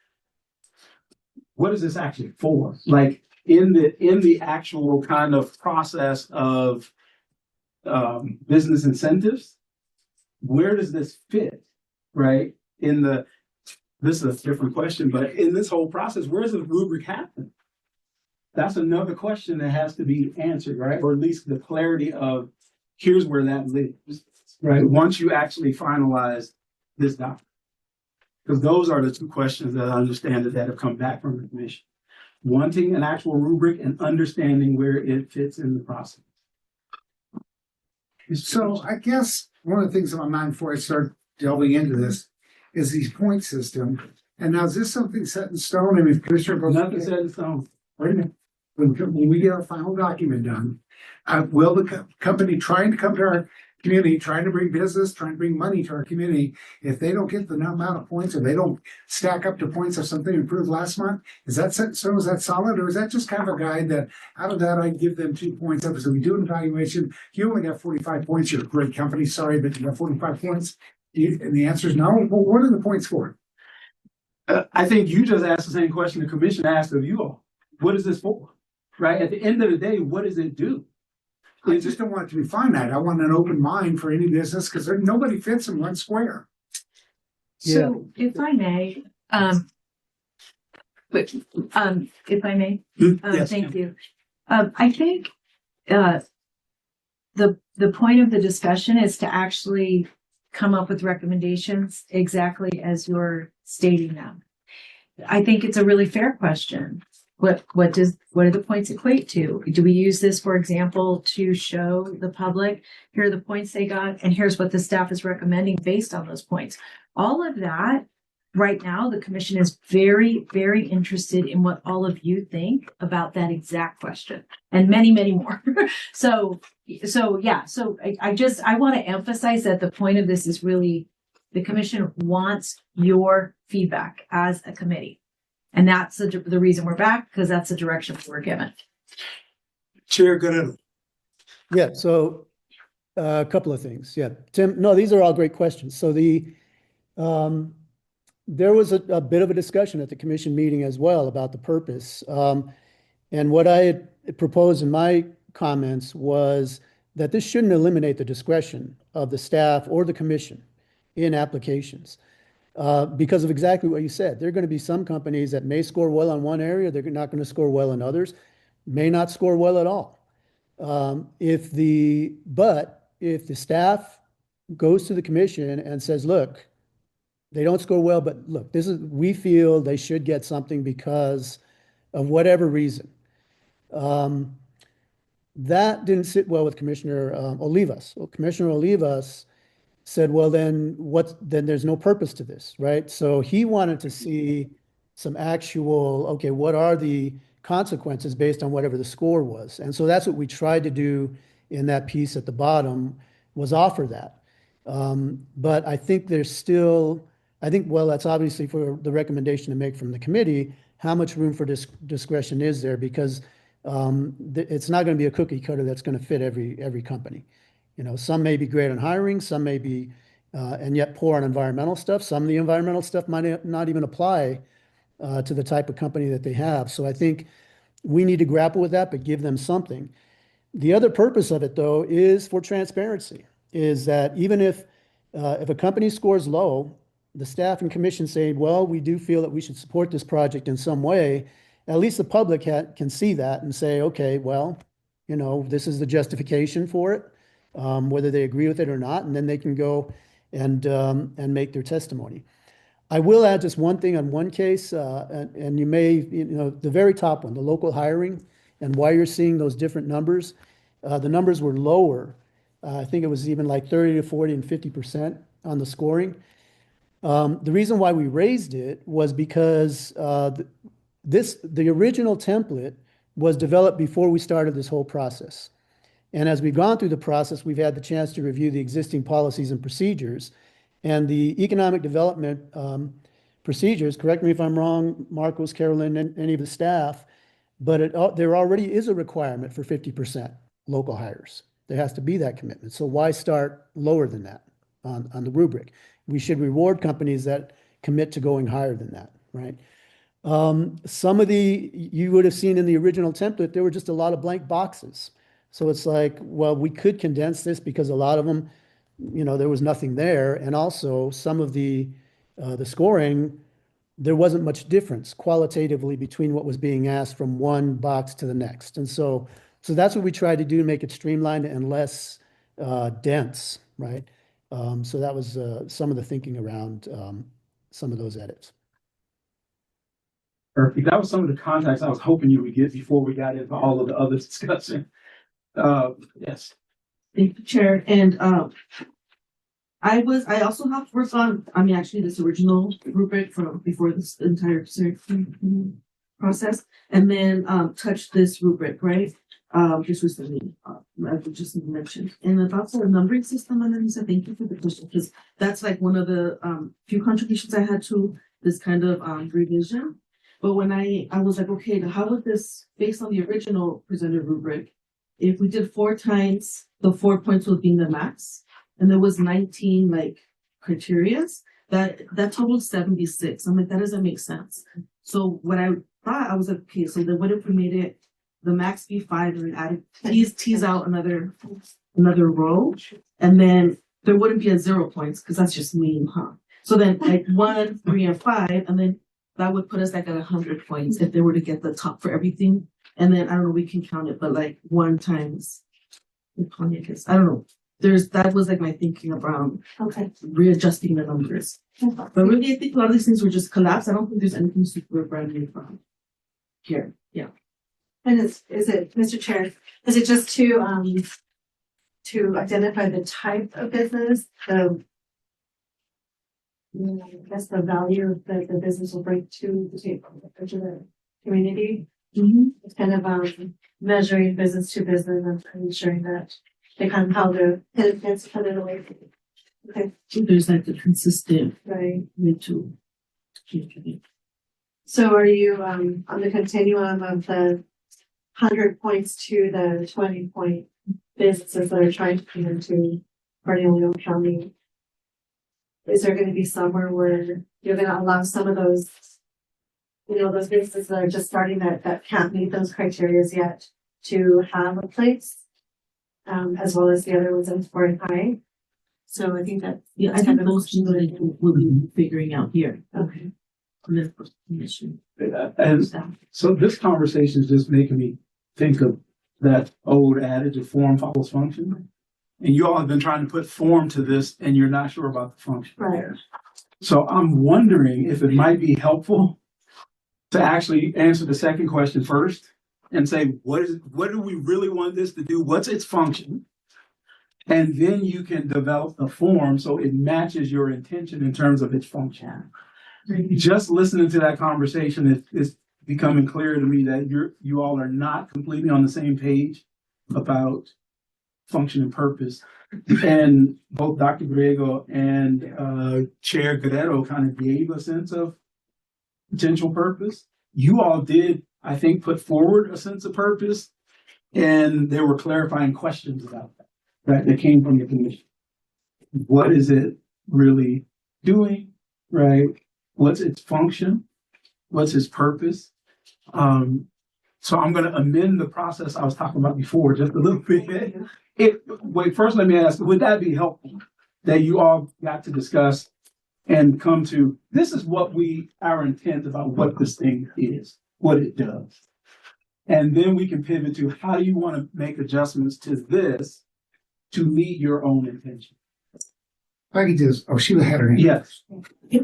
what is this actually for? Like in the actual kind of process of business incentives, where does this fit, right? This is a different question, but in this whole process, where does the rubric happen? That's another question that has to be answered, right? Or at least the clarity of here's where that lives, right? Once you actually finalize this document. Because those are the two questions that I understand that have come back from the commission. Wanting an actual rubric and understanding where it fits in the process. So I guess one of the things in my mind before I start delving into this is these point system. And now is this something set in stone? I mean, if Commissioner goes, Nothing set in stone. wait a minute. When we get our final document done, will the company trying to come to our community, trying to bring business, trying to bring money to our community, if they don't get the amount of points or they don't stack up to points of something improved last month, is that set in stone? Is that solid? Or is that just kind of a guide that out of that, I give them 2 points up? So we do an evaluation. You only got 45 points. You're a great company. Sorry, but you got 45 points. And the answer is no. Well, what are the points for? I think you just asked the same question the commission asked of you all. What is this for? Right? At the end of the day, what does it do? I just don't want it to be finite. I want an open mind for any business because nobody fits in one square. So if I may, if I may, Yes. thank you. I think the point of the discussion is to actually come up with recommendations exactly as you're stating them. I think it's a really fair question. What do the points equate to? Do we use this, for example, to show the public, here are the points they got, and here's what the staff is recommending based on those points? All of that, right now, the commission is very, very interested in what all of you think about that exact question, and many, many more. So yeah, I want to emphasize that the point of this is really the commission wants your feedback as a committee. And that's the reason we're back, because that's the direction we're given. Chair Guerrero. Yeah, so a couple of things. Yeah, Tim, no, these are all great questions. So there was a bit of a discussion at the commission meeting as well about the purpose. And what I had proposed in my comments was that this shouldn't eliminate the discretion of the staff or the commission in applications. Because of exactly what you said. There are going to be some companies that may score well on one area, they're not going to score well in others, may not score well at all. If the staff goes to the commission and says, look, they don't score well, but look, we feel they should get something because of whatever reason. That didn't sit well with Commissioner Olivas. Well, Commissioner Olivas said, well, then there's no purpose to this, right? So he wanted to see some actual, okay, what are the consequences based on whatever the score was? And so that's what we tried to do in that piece at the bottom, was offer that. But I think well, that's obviously for the recommendation to make from the committee, how much room for discretion is there? Because it's not going to be a cookie cutter that's going to fit every company. You know, some may be great on hiring, some may be and yet poor on environmental stuff. Some of the environmental stuff might not even apply to the type of company that they have. So I think we need to grapple with that, but give them something. The other purpose of it, though, is for transparency, is that even if a company scores low, the staff and commission say, well, we do feel that we should support this project in some way, at least the public can see that and say, okay, well, you know, this is the justification for it, whether they agree with it or not, and then they can go and make their testimony. I will add just one thing on one case, and you may, you know, the very top one, the local hiring, and why you're seeing those different numbers. The numbers were lower. I think it was even like 30 to 40 and 50% on the scoring. The reason why we raised it was because the original template was developed before we started this whole process. And as we've gone through the process, we've had the chance to review the existing policies and procedures. And the economic development procedures, correct me if I'm wrong, Marcos, Carolyn, and any of the staff, but there already is a requirement for 50% local hires. There has to be that commitment. So why start lower than that on the rubric? We should reward companies that commit to going higher than that, right? Some of you would have seen in the original template, there were just a lot of blank boxes. So it's like, well, we could condense this because a lot of them, you know, there was nothing there. And also some of the scoring, there wasn't much difference qualitatively between what was being asked from one box to the next. And so that's what we tried to do to make it streamlined and less dense, right? So that was some of the thinking around some of those edits. Perfect. That was some of the context I was hoping you would get before we got into all of the other discussion. Yes. Thank you, Chair. And I also have worked on, actually this original rubric from before this entire process, and then touched this rubric, right? Just recently, I just mentioned. And about the numbering system, and then said thank you for the question, because that's like one of the few contributions I had to this kind of revision. But when I was like, okay, how would this, based on the original presented rubric, if we did 4 times the 4 points would be the max, and there was 19 like criterias, that totaled 76. I'm like, that doesn't make sense. So what I thought, I was like, okay, so then what if we made it the max be 5 and added tease out another row, and then there wouldn't be a 0 points because that's just mean, huh? So then like 1, 3, and 5, and then that would put us like at 100 points if they were to get the top for everything. And then I don't know, we can count it, but like 1 times 20, I guess. I don't know. That was like my thinking around readjusting the numbers. But really, I think a lot of these things were just collapsed. I don't think there's anything super brand new from here. Yeah. And is it, Mr. Chair, is it just to identify the type of business, I guess the value that the business will bring to the table, to the community? Mm-hmm. It's kind of measuring business to business and ensuring that they kind of how to put it away. Okay. There's like a consistent right way to. So are you on the continuum of the 100 points to the 20-point businesses that are trying to come into Bernalillo County? Is there going to be somewhere where you're going to allow some of those, those businesses that are just starting that can't meet those criteria yet to have a place, as well as the other ones in scoring high? So I think that I think those things we'll be figuring out here. Okay. And so this conversation is just making me think of that old adage of form follows function. And you all have been trying to put form to this and you're not sure about the function. Right. So I'm wondering if it might be helpful to actually answer the second question first and say, what do we really want this to do? What's its function? And then you can develop the form so it matches your intention in terms of its function. Just listening to that conversation, it's becoming clear to me that you all are not completely on the same page about function and purpose. And both Dr. Griego and Chair Guerrero kind of gave a sense of potential purpose. You all did, I think, put forward a sense of purpose, and there were clarifying questions about that came from the commission. What is it really doing, right? What's its function? What's its purpose? So I'm going to amend the process I was talking about before just a little bit. Wait, first let me ask, would that be helpful that you all got to discuss and come to, this is what our intent about what this thing is, what it does. And then we can pivot to how do you want to make adjustments to this to meet your own intention? If I could just, Sheila had her hand. Yes.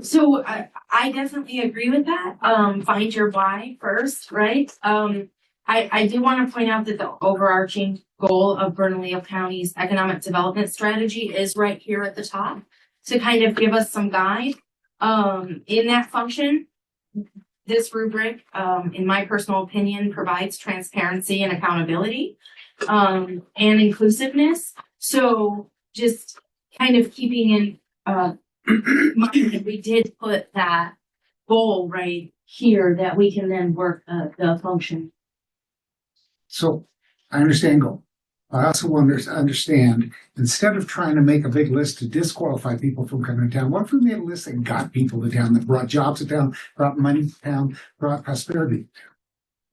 So I definitely agree with that. Find your why first, right? I do want to point out that the overarching goal of Bernalillo County's economic development strategy is right here at the top to kind of give us some guide. In that function, this rubric, in my personal opinion, provides transparency and accountability, and inclusiveness. So just kind of keeping in mind, we did put that goal right here that we can then work the function. So I understand goal. I also want to understand, instead of trying to make a big list to disqualify people from coming to town, what if we made a list that got people to town, that brought jobs to town, brought money to town, brought prosperity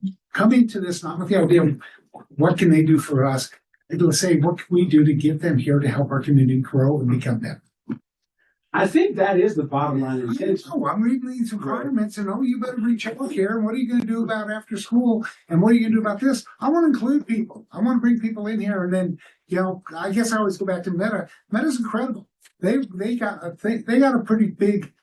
to town? Coming to this, not with the idea of what can they do for us, it'll say, what can we do to get them here to help our community grow and become better? I think that is the bottom line. I'm reading these requirements and, you better reach out here. And what are you going to do about after school? And what are you going to do about this? I want to include people. I want to bring people in here. And then, I guess I always go back to Meta. Meta's incredible. They got a pretty big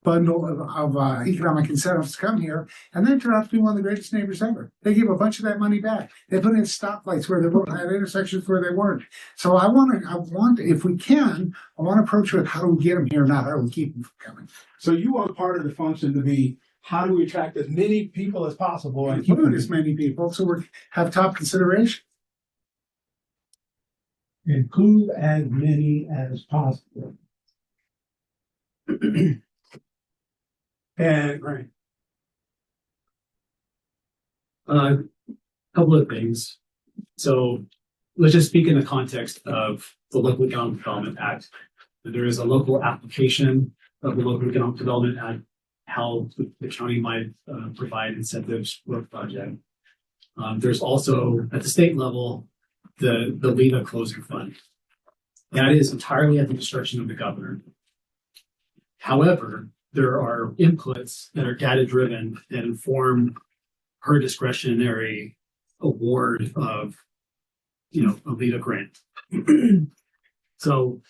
bundle of economic incentives to come here, and then turn out to be one of the greatest neighbors ever. They give a bunch of that money back. They put in stoplights where they weren't, at intersections where they weren't. So I want, if we can, I want to approach with how do we get them here, not how do we keep them from coming. So you want part of the function to be, how do we attract as many people as possible and include as many people so we have top consideration? Include as many as possible. And right. Couple of things. So let's just speak in the context of the Local Economic Development Act. There is a local application of the Local Economic Development Act, how the county might provide incentives for a project. There's also at the state level the LEDA closing fund. That is entirely at the discretion of the governor. However, there are inputs that are data driven that inform her discretionary award of, a LEDA grant. So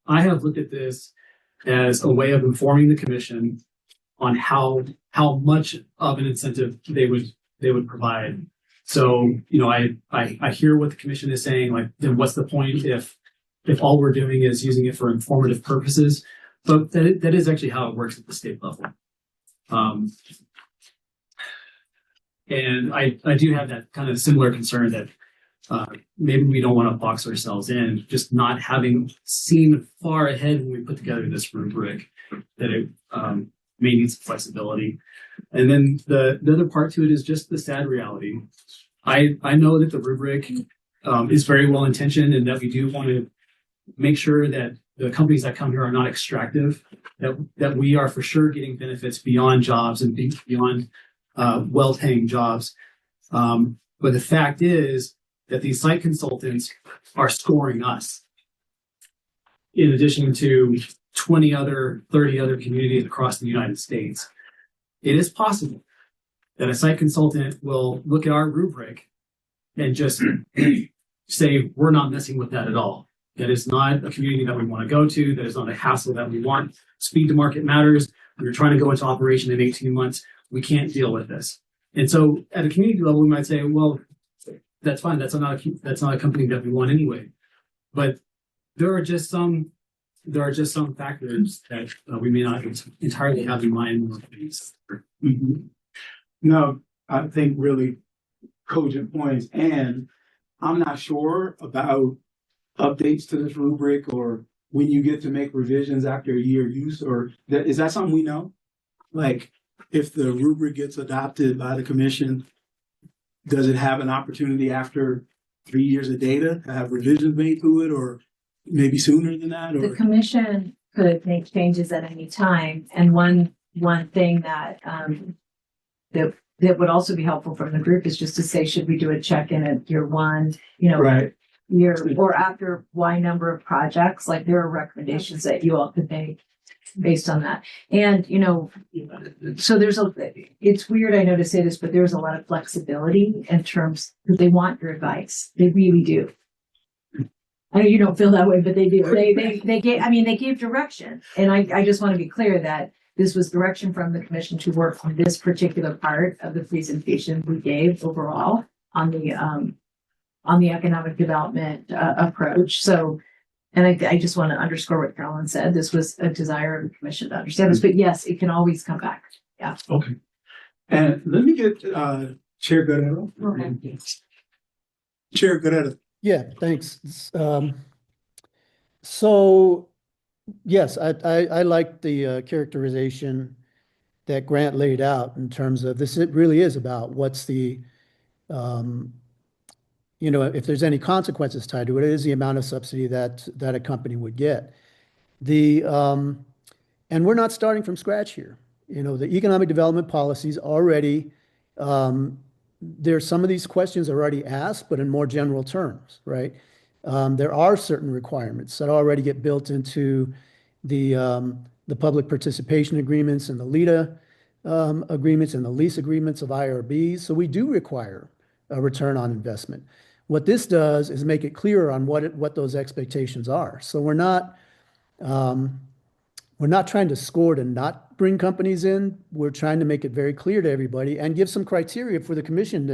I have looked at this as a way of informing the commission on how much of an incentive they would provide. So, I hear what the commission is saying, like, then what's the point if all we're doing is using it for informative purposes? But that is actually how it works at the state level. And I do have that kind of similar concern that maybe we don't want to box ourselves in, just not having seen far ahead when we put together this rubric, that it may need some flexibility. And then the other part to it is just the sad reality. I know that the rubric is very well intentioned and that we do want to make sure that the companies that come here are not extractive, that we are for sure getting benefits beyond jobs and beyond well-paying jobs. But the fact is that these site consultants are scoring us in addition to 30 other communities across the United States. It is possible that a site consultant will look at our rubric and just say, we're not messing with that at all. That is not a community that we want to go to. That is not a hassle that we want. Speed to market matters. We're trying to go into operation in 18 months. We can't deal with this. And so at a community level, we might say, well, that's fine. That's not a company that we want anyway. But there are just some factors that we may not entirely have in mind. Mm-hmm. No, I think really cogent points. And I'm not sure about updates to this rubric or when you get to make revisions after a year use, or is that something we know? Like, if the rubric gets adopted by the commission, does it have an opportunity after 3 years of data to have revisions made to it, or maybe sooner than that, The or? commission could make changes at any time, and one thing that that would also be helpful from the group is just to say, should we do a check-in at year one, Right. year, or after Y number of projects? Like, there are recommendations that you all could make based on that. And, so it's weird, I know to say this, but there's a lot of flexibility in terms that they want your advice. They really do. I know you don't feel that way, but they do. They gave direction. And I just want to be clear that this was direction from the commission to work on this particular part of the presentation we gave overall on the economic development approach. So, and I just want to underscore what Carolyn said. This was a desire of the commission to understand this, but yes, it can always come back. Yeah. Okay. And let me get Chair Guerrero. Okay. Chair Guerrero. Yeah, thanks. So, yes, I like the characterization that Grant laid out in terms of this. It really is about what's the, if there's any consequences tied to it, it is the amount of subsidy that a company would get. And we're not starting from scratch here. The economic development policies already, there's some of these questions are already asked, but in more general terms, right? There are certain requirements that already get built into the public participation agreements and the LEDA agreements and the lease agreements of IRBs. So we do require a return on investment. What this does is make it clearer on what those expectations are. So we're not trying to score to not bring companies in. We're trying to make it very clear to everybody and give some criteria for the commission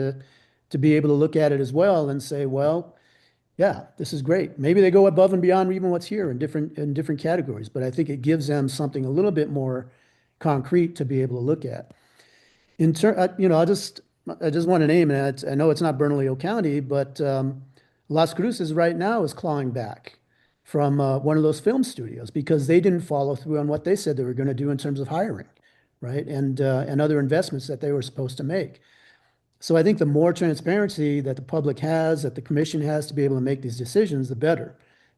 to be able to look at it as well and say, well, yeah, this is great. Maybe they go above and beyond even what's here in different categories, but I think it gives them something a little bit more concrete to be able to look at. I just want to name it. I know it's not Bernalillo County, but Las Cruces right now is clawing back from one of those film studios because they didn't follow through on what they said they were going to do in terms of hiring, right? And other investments that they were supposed to make. So I think the more transparency that the public has, that the commission has to be able to make these decisions, the better.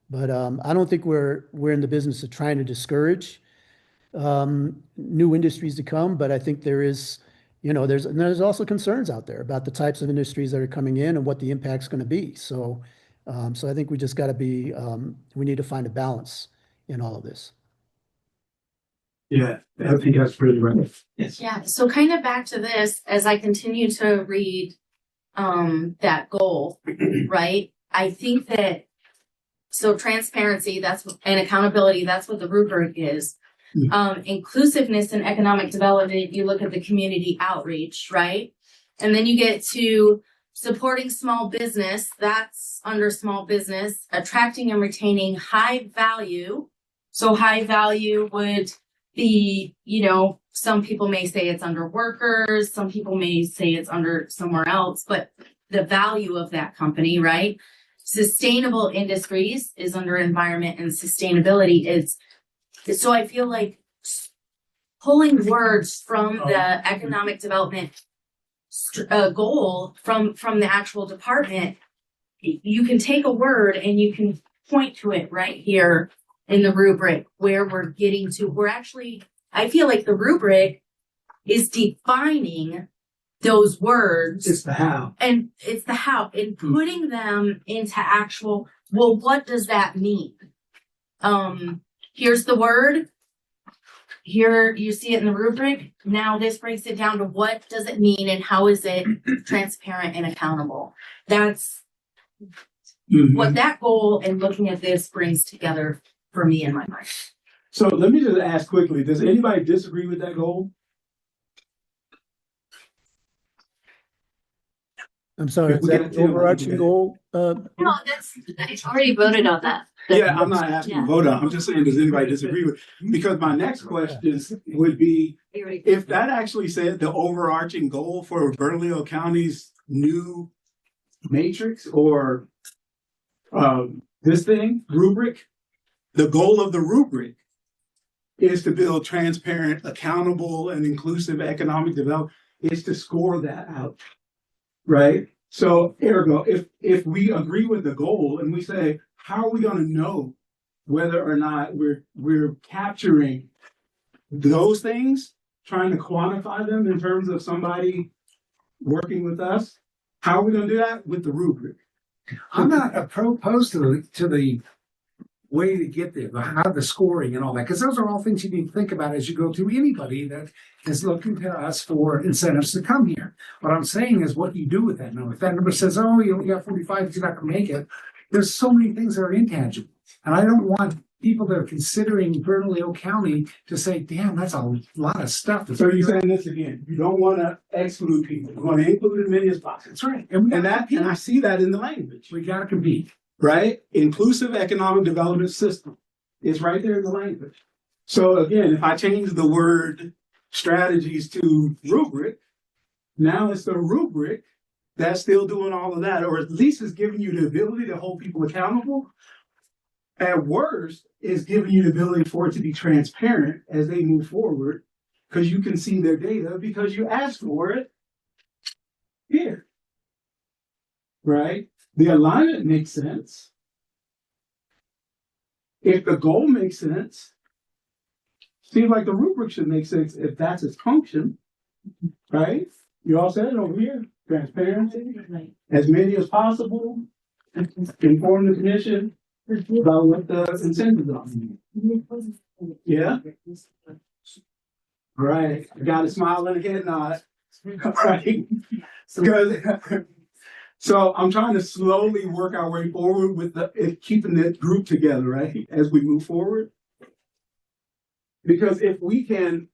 But I don't think we're in the business of trying to discourage new industries to come. But I think there is, there's also concerns out there about the types of industries that are coming in and what the impact's going to be. So I think we just got to we need to find a balance in all of this. Yeah, I think that's pretty right. Yes. Yeah, so kind of back to this, as I continue to read that goal, right? I think that, so transparency, and accountability, that's what the rubric is. Inclusiveness and economic development, you look at the community outreach, right? And then you get to supporting small business, that's under small business, attracting and retaining high value. So high value would be, some people may say it's under workers, some people may say it's under somewhere else, but the value of that company, right? Sustainable industries is under environment, and sustainability so I feel like pulling words from the economic development goal from the actual department, you can take a word and you can point to it right here in the rubric where we're getting to. I feel like the rubric is defining those words. It's the how. And it's the how, and putting them into actual, well, what does that mean? Here's the word. Here you see it in the rubric. Now this breaks it down to what does it mean and how is it transparent and accountable. That's what that goal and looking at this brings together for me in my mind. So let me just ask quickly, does anybody disagree with that goal? I'm sorry, is that overarching goal? No, it's already voted on that. Yeah, I'm not asking to vote on. I'm just saying, does anybody disagree with? Because my next question would be, if that actually said the overarching goal for Bernalillo County's new matrix or this thing, rubric, the goal of the rubric is to build transparent, accountable, and inclusive economic development, is to score that out, right? So ergo, if we agree with the goal and we say, how are we going to know whether or not we're capturing those things, trying to quantify them in terms of somebody working with us. How are we gonna do that? With the rubric. I'm not opposed to the way to get there, how the scoring and all that, because those are all things you need to think about as you go through anybody that is looking to us for incentives to come here. What I'm saying is what you do with that number. If that number says, oh, you only got 45, you're not gonna make it. There's so many things that are intangible. And I don't want people that are considering Bernalillo County to say, damn, that's a lot of stuff. So you're saying this again, you don't wanna exclude people, you wanna include as many as possible. That's right. And I see that in the language. We gotta compete. Right? Inclusive economic development system. It's right there in the language. So again, if I change the word strategies to rubric, now it's the rubric that's still doing all of that, or at least it's giving you the ability to hold people accountable. At worst, it's giving you the ability for it to be transparent as they move forward, because you can see their data because you asked for it here. Right? The alignment makes sense. If the goal makes sense, seems like the rubric should make sense if that's its function, right? You all said it over here, transparency, as many as possible, inform the commission about what the incentives are. Yeah? Right, I got a smile and a head nod. Right? Because so I'm trying to slowly work our way forward with keeping that group together, right? As we move forward. Because if we can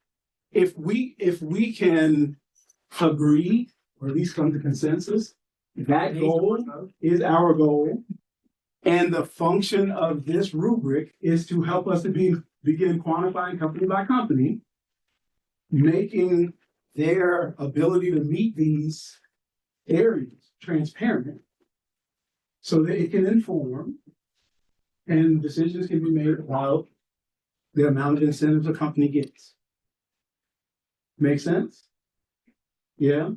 agree, or at least come to consensus, that goal is our goal. And the function of this rubric is to help us to begin quantifying company by company, making their ability to meet these areas transparent so that it can inform and decisions can be made about the amount of incentives a company gets. Make sense? Yeah.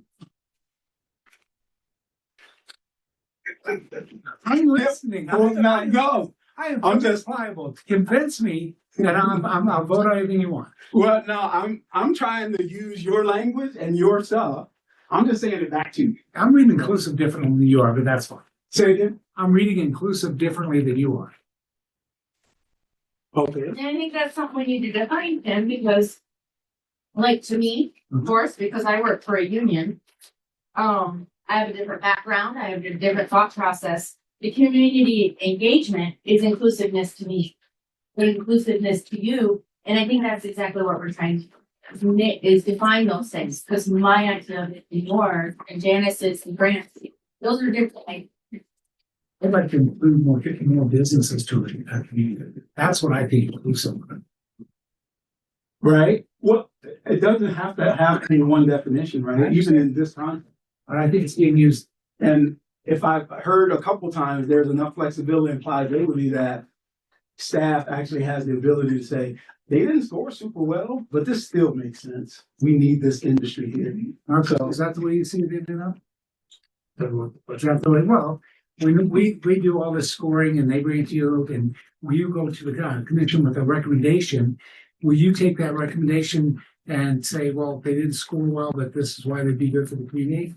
I'm listening. No. I'm just liable. Convince me that I'll vote on anything you want. Well, no, I'm trying to use your language and your stuff. I'm just saying it back to you. I'm reading inclusive differently than you are, but that's fine. Say again? I'm reading inclusive differently than you are. Okay. And I think that's something we need to define then, because like to me, of course, because I work for a union, I have a different background, I have a different thought process. The community engagement is inclusiveness to me, but inclusiveness to you. And I think that's exactly what we're trying to do, is define those things, because my idea of it and yours and Janice's and Grant's, those are different. I'd like to include more businesses to it. That's what I think inclusive. Right? Well, it doesn't have to have any one definition, right? Even in this context. And I think it's being used. And if I've heard a couple times, there's enough flexibility and pliability that staff actually has the ability to say, they didn't score super well, but this still makes sense. We need this industry here. So is that the way you see it now? Is that the way? Well, when we do all this scoring and they bring it to you, and when you go to the commission with a recommendation, will you take that recommendation and say, well, they didn't score well, but this is why they'd be good for the community?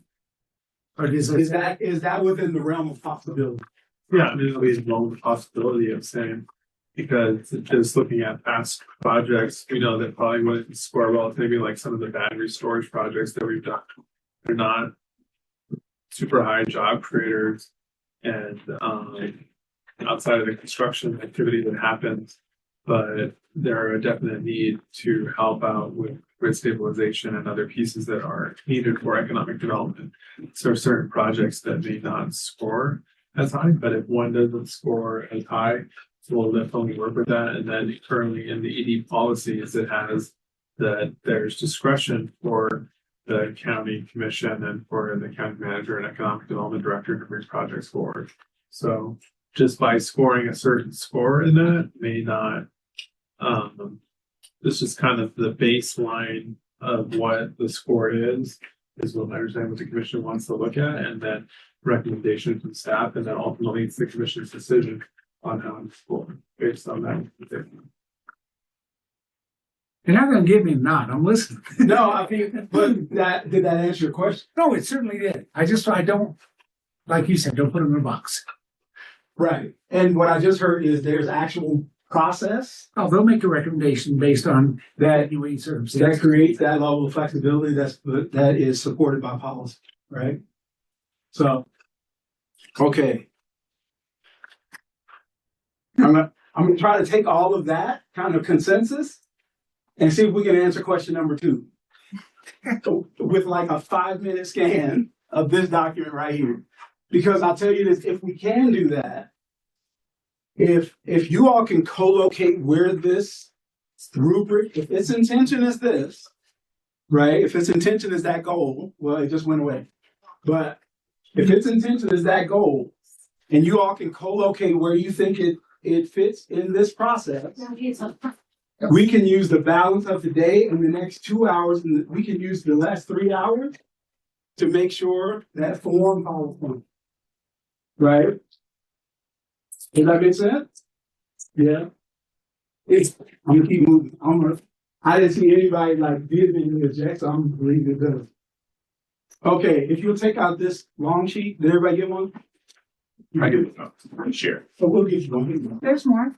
Or is that within the realm of possibility? Yeah, I mean, it'll be involved with the possibility of saying, because just looking at past projects, we know that probably wouldn't score well, maybe like some of the battery storage projects that we've done. They're not super high job creators, and outside of the construction activity that happens, but there are a definite need to help out with grid stabilization and other pieces that are needed for economic development. So certain projects that may not score as high, but if one doesn't score as high, we'll definitely work with that. And then currently in the ED policies, it has that there's discretion for the county commission and for the county manager and economic development director to bring projects forward. So just by scoring a certain score in that may not, this is kind of the baseline of what the score is what I understand what the commission wants to look at, and then recommendation from staff, and then ultimately it's the commission's decision on how it's scored based on that. You're not gonna give me a nod, I'm listening. No, I think, but did that answer your question? No, it certainly did. I don't, like you said, don't put them in a box. Right. And what I just heard is there's actual process Oh, they'll make a recommendation based on that evaluating that circumstances. creates that level of flexibility that is supported by policy, right? So, okay. I'm gonna try to take all of that kind of consensus and see if we can answer question number 2 with like a 5-minute scan of this document right here. Because I'll tell you this, if we can do that, if you all can co-locate where this rubric, if its intention is this, right? If its intention is that goal, well, it just went away. But if its intention is that goal, and you all can co-locate where you think it fits in this process, we can use the balance of the day and the next 2 hours, and we can use the last 3 hours to make sure that form follows through. Right? Does that make sense? Yeah. I'm gonna keep moving. I didn't see anybody like vehemently object, so I'm gonna leave it there. Okay, if you'll take out this long sheet, did everybody get one? I get it. Share. So we'll get you one. There's more.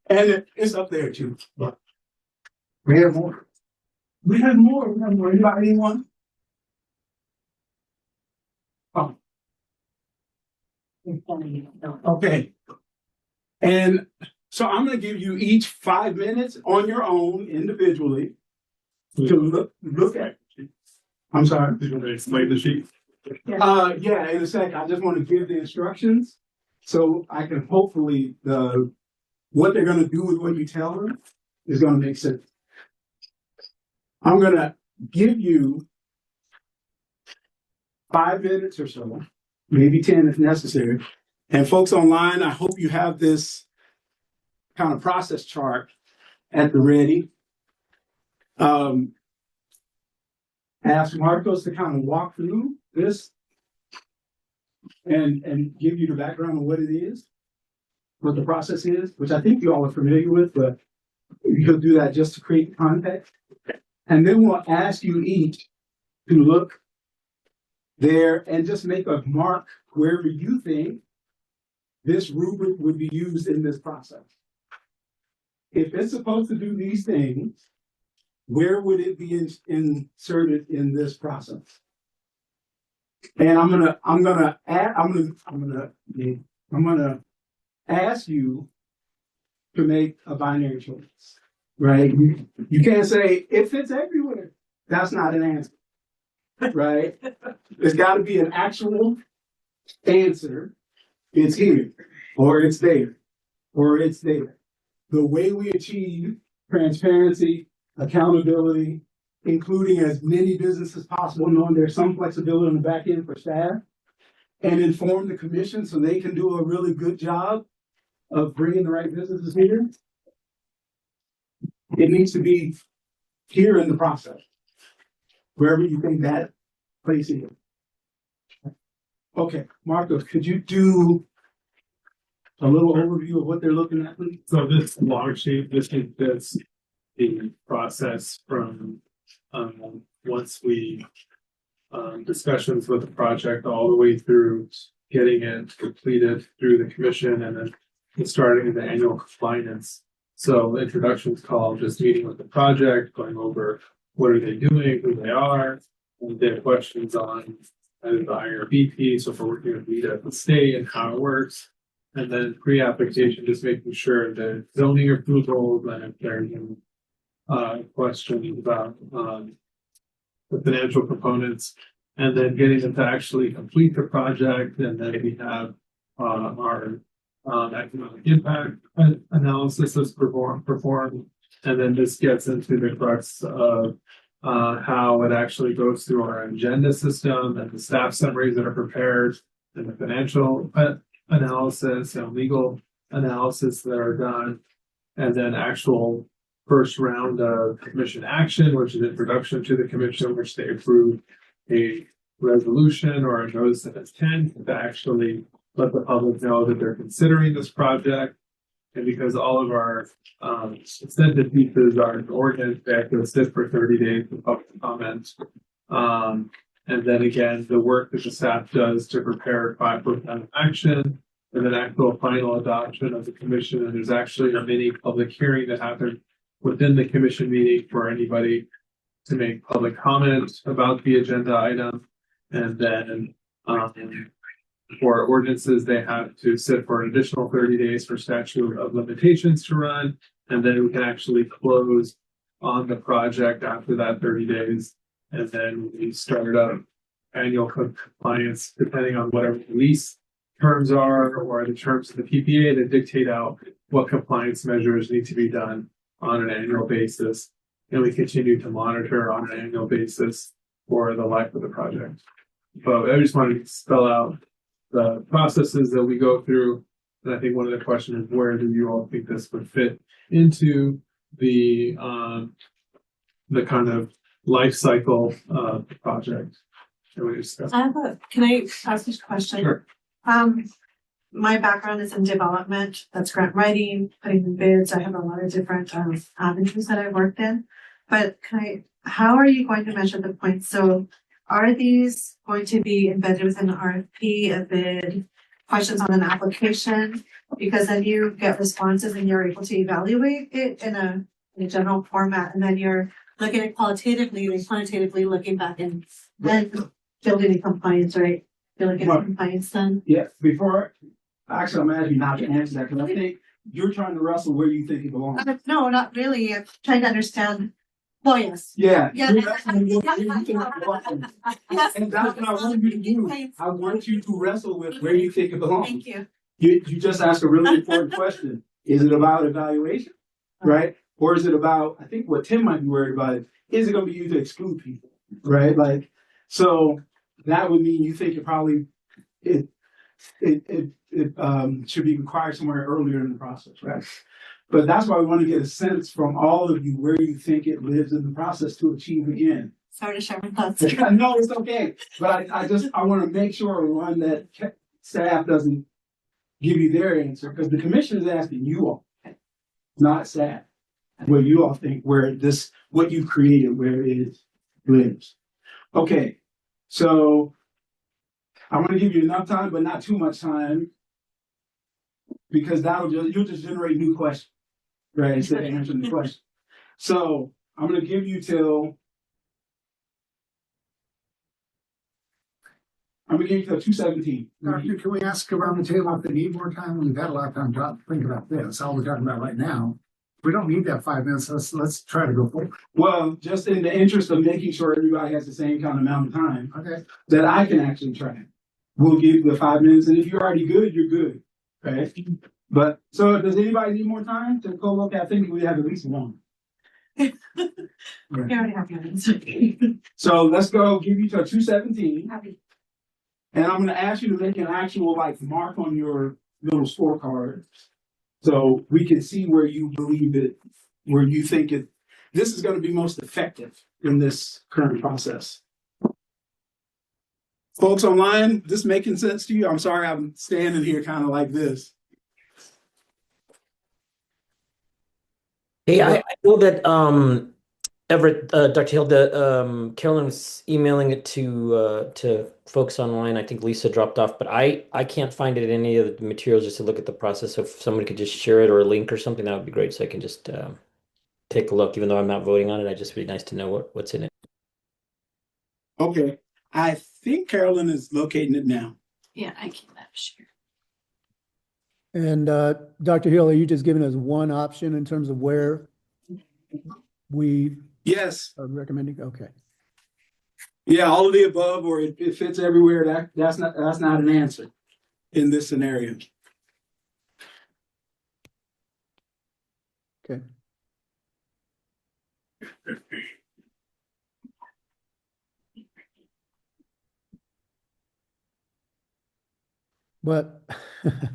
And it's up there too. We have more. We have more. We have more. Anybody need one? Oh. Okay. And so I'm going to give you each 5 minutes on your own individually to look at. I'm sorry. You want to explain the sheet? Yeah, in a second. I just want to give the instructions so I can hopefully what they're going to do with what you tell them is going to make sense. I'm going to give you 5 minutes or so, maybe 10 if necessary. And folks online, I hope you have this kind of process chart at the ready. Ask Marcos to kind of walk through this and give you the background of what it is, what the process is, which I think you all are familiar with, but he'll do that just to create context. And then we'll ask you each to look there and just make a mark wherever you think this rubric would be used in this process. If it's supposed to do these things, where would it be inserted in this process? And I'm gonna ask you to make a binary choice, right? You can't say it fits everywhere. That's not an answer, right? There's got to be an actual answer. It's here, or it's there, or it's there. The way we achieve transparency, accountability, including as many businesses as possible, knowing there's some flexibility on the back end for staff, and inform the commission so they can do a really good job of bringing the right businesses here. It needs to be here in the process, wherever you think that place is. Okay, Marcos, could you do a little overview of what they're looking at, please? So this log sheet, this is the process from once we discussions with the project all the way through getting it completed through the commission and then starting the annual compliance. So introductions call, just meeting with the project, going over what are they doing, who they are, and their questions on the IRB piece, so if we're working with lead at the state and how it works. And then pre-application, just making sure the zoning approvals and if there's questions about the financial components, and then getting them to actually complete the project. And then we have our economic impact analysis that's performed. And then this gets into the crux of how it actually goes through our agenda system and the staff summaries that are prepared and the financial analysis and legal analysis that are done, and then actual first round of commission action, which is introduction to the commission, which they approve a resolution or a notice of intent to actually let the public know that they're considering this project. And because all of our incentive pieces are in ordinance, they have to sit for 30 days for public comment. And then again, the work that the staff does to prepare 5% action and then actual final adoption of the commission. And there's actually a mini public hearing that happened within the commission meeting for anybody to make public comment about the agenda item. And then for ordinances, they have to sit for an additional 30 days for statute of limitations to run. And then we can actually close on the project after that 30 days. And then we start up annual compliance, depending on whatever the lease terms are or the terms of the PPA that dictate out what compliance measures need to be done on an annual basis. And we continue to monitor on an annual basis for the life of the project. But I just wanted to spell out the processes that we go through. And I think one of the questions is, where do you all think this would fit into the kind of life cycle of the project that we discussed? Can I ask you a question? Sure. My background is in development, that's grant writing, putting in bids. I have a lot of different avenues that I've worked in. But how are you going to measure the points? So are these going to be embedded within an RFP, a bid, questions on an application? Because then you get responses and you're able to evaluate it in a general format, and then you're looking at qualitatively and quantitatively looking back and then building a compliance, right? You're looking at compliance then? Yeah, actually, I'm asking you not to answer that, because I think you're trying to wrestle where you think it belongs. No, not really. I'm trying to understand. Oh, yes. Yeah. Yeah. You're wrestling with where you think it belongs. And that's what I want you to do. I want you to wrestle with where you think it belongs. Thank you. You just asked a really important question. Is it about evaluation, right? Or is it about, I think what Tim might be worried about, is it going to be used to exclude people, right? Like, so that would mean you think it should be required somewhere earlier in the process, right? But that's why we want to get a sense from all of you where you think it lives in the process to achieve the end. Sorry to share my thoughts. No, it's okay. But I want to make sure, one, that staff doesn't give you their answer, because the commission is asking you all, not staff, what you all think, what you created, where it lives. Okay, so I want to give you enough time, but not too much time, because you'll just generate new questions, right? Instead of answering the question. So I'm going to give you till 2:17. Doctor, can we ask around the table if they need more time? We've had a lot of time to think about this. That's all we're talking about right now. We don't need that 5 minutes. Let's try to go forward. Well, just in the interest of making sure everybody has the same kind of amount of time, Okay. that I can actually try. We'll give you the 5 minutes, and if you're already good, you're good, right? But, so does anybody need more time to go look? I think we have at least one. You already have your answer. So let's go, give you till 2:17. Happy. And I'm gonna ask you to make an actual mark on your little scorecard. So we can see where you believe it, where you think this is gonna be most effective in this current process. Folks online, this making sense to you? I'm sorry, I'm standing here kind of like this. Hey, I know that Everett, Dr. Hill, Carolyn was emailing it to folks online. I think Lisa dropped off, but I can't find it in any of the materials just to look at the process. So if somebody could just share it or a link or something, that would be great. So I can just take a look, even though I'm not voting on it. I just be nice to know what's in it. Okay, I think Carolyn is locating it now. Yeah, I can share. And Dr. Hill, are you just giving us one option in terms of where we Yes. are recommending? Okay. Yeah, all of the above, or it fits everywhere. That's not an answer in this scenario. Okay. But I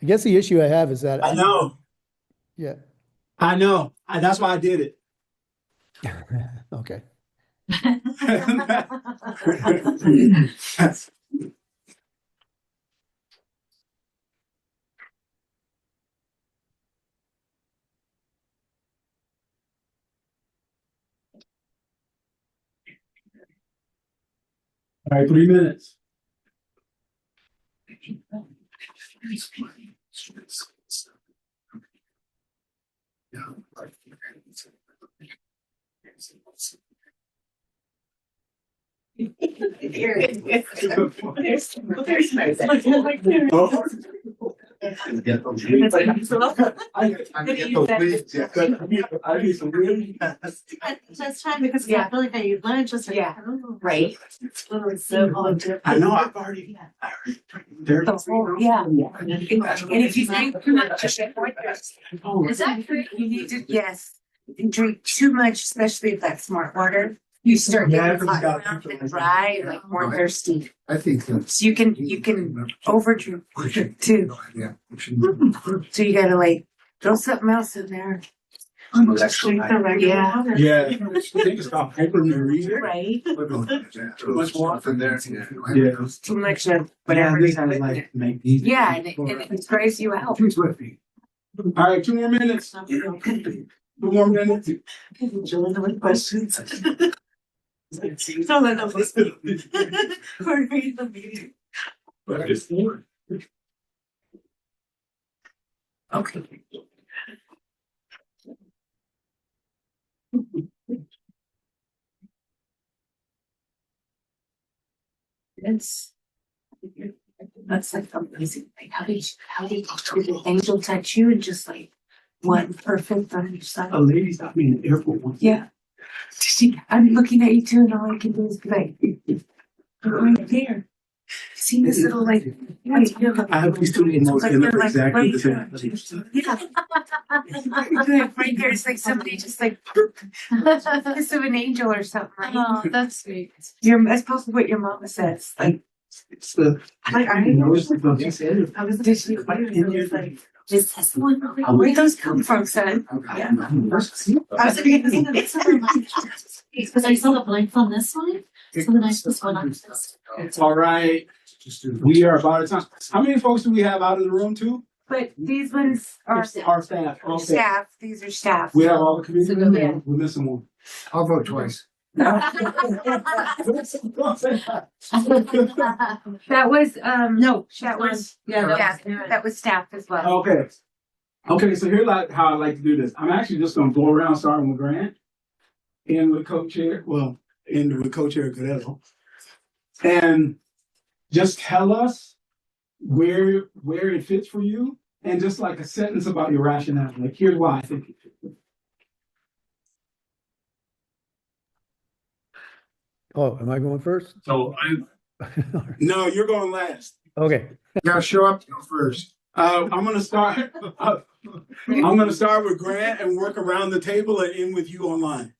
guess the issue I have is that I know. Yeah. I know. That's why I did it. Okay. All right, 3 minutes. Get those leads. I get those leads, yeah. I need some really fast. Just trying because I feel like I learned just. Yeah. Right. I know, I've already. There. Yeah. And if you drink too much, is that true? You need to, yes, drink too much, especially if that's smart water. You start getting hot mouth and dry, like more thirsty. I think that's. So you can overdrink too. Yeah. So you gotta like throw something else in there. Yeah. Yeah. I think it's called hypermaria. Right. Too much water in there. Yeah. Too much of whatever. This kind of like make these. Yeah, and it dries you out. Too swiftly. All right, 2 more minutes. 2 more minutes. Questions. Okay. That's like amazing. Like how did the angel touch you and just like one perfect on your side? A lady stopped me in the airport once. Yeah. I'm looking at you too, and all I can do is be like, right there. See this little like, I have these two emails and look exactly the same. yeah. Right there, it's like somebody just like kiss of an angel or something. Right? Oh, that's sweet. That's probably what your mama says. Like, It's the. like I noticed the he said. I was just like, is this one? Where'd those come from, son? Yeah. I was thinking, because I saw the blank on this one, so then I just went on this. It's all right. We are about time. How many folks do we have out of the room too? But these ones are Our staff. Okay. staff. These are staff. We have all the community So, members. yeah. We're missing one. I'll vote twice. That was No, that was yeah. that was staff as well. Okay. Okay, so here's how I like to do this. I'm actually just gonna go around starting with Grant, end with co-chair, end with co-chair Guerrero. And just tell us where it fits for you and just like a sentence about your rationale. Like here's why I think it fits. Oh, am I going first? So No, you're going last. Okay. You gotta show up first. I'm gonna start. I'm gonna start with Grant and work around the table and end with you online.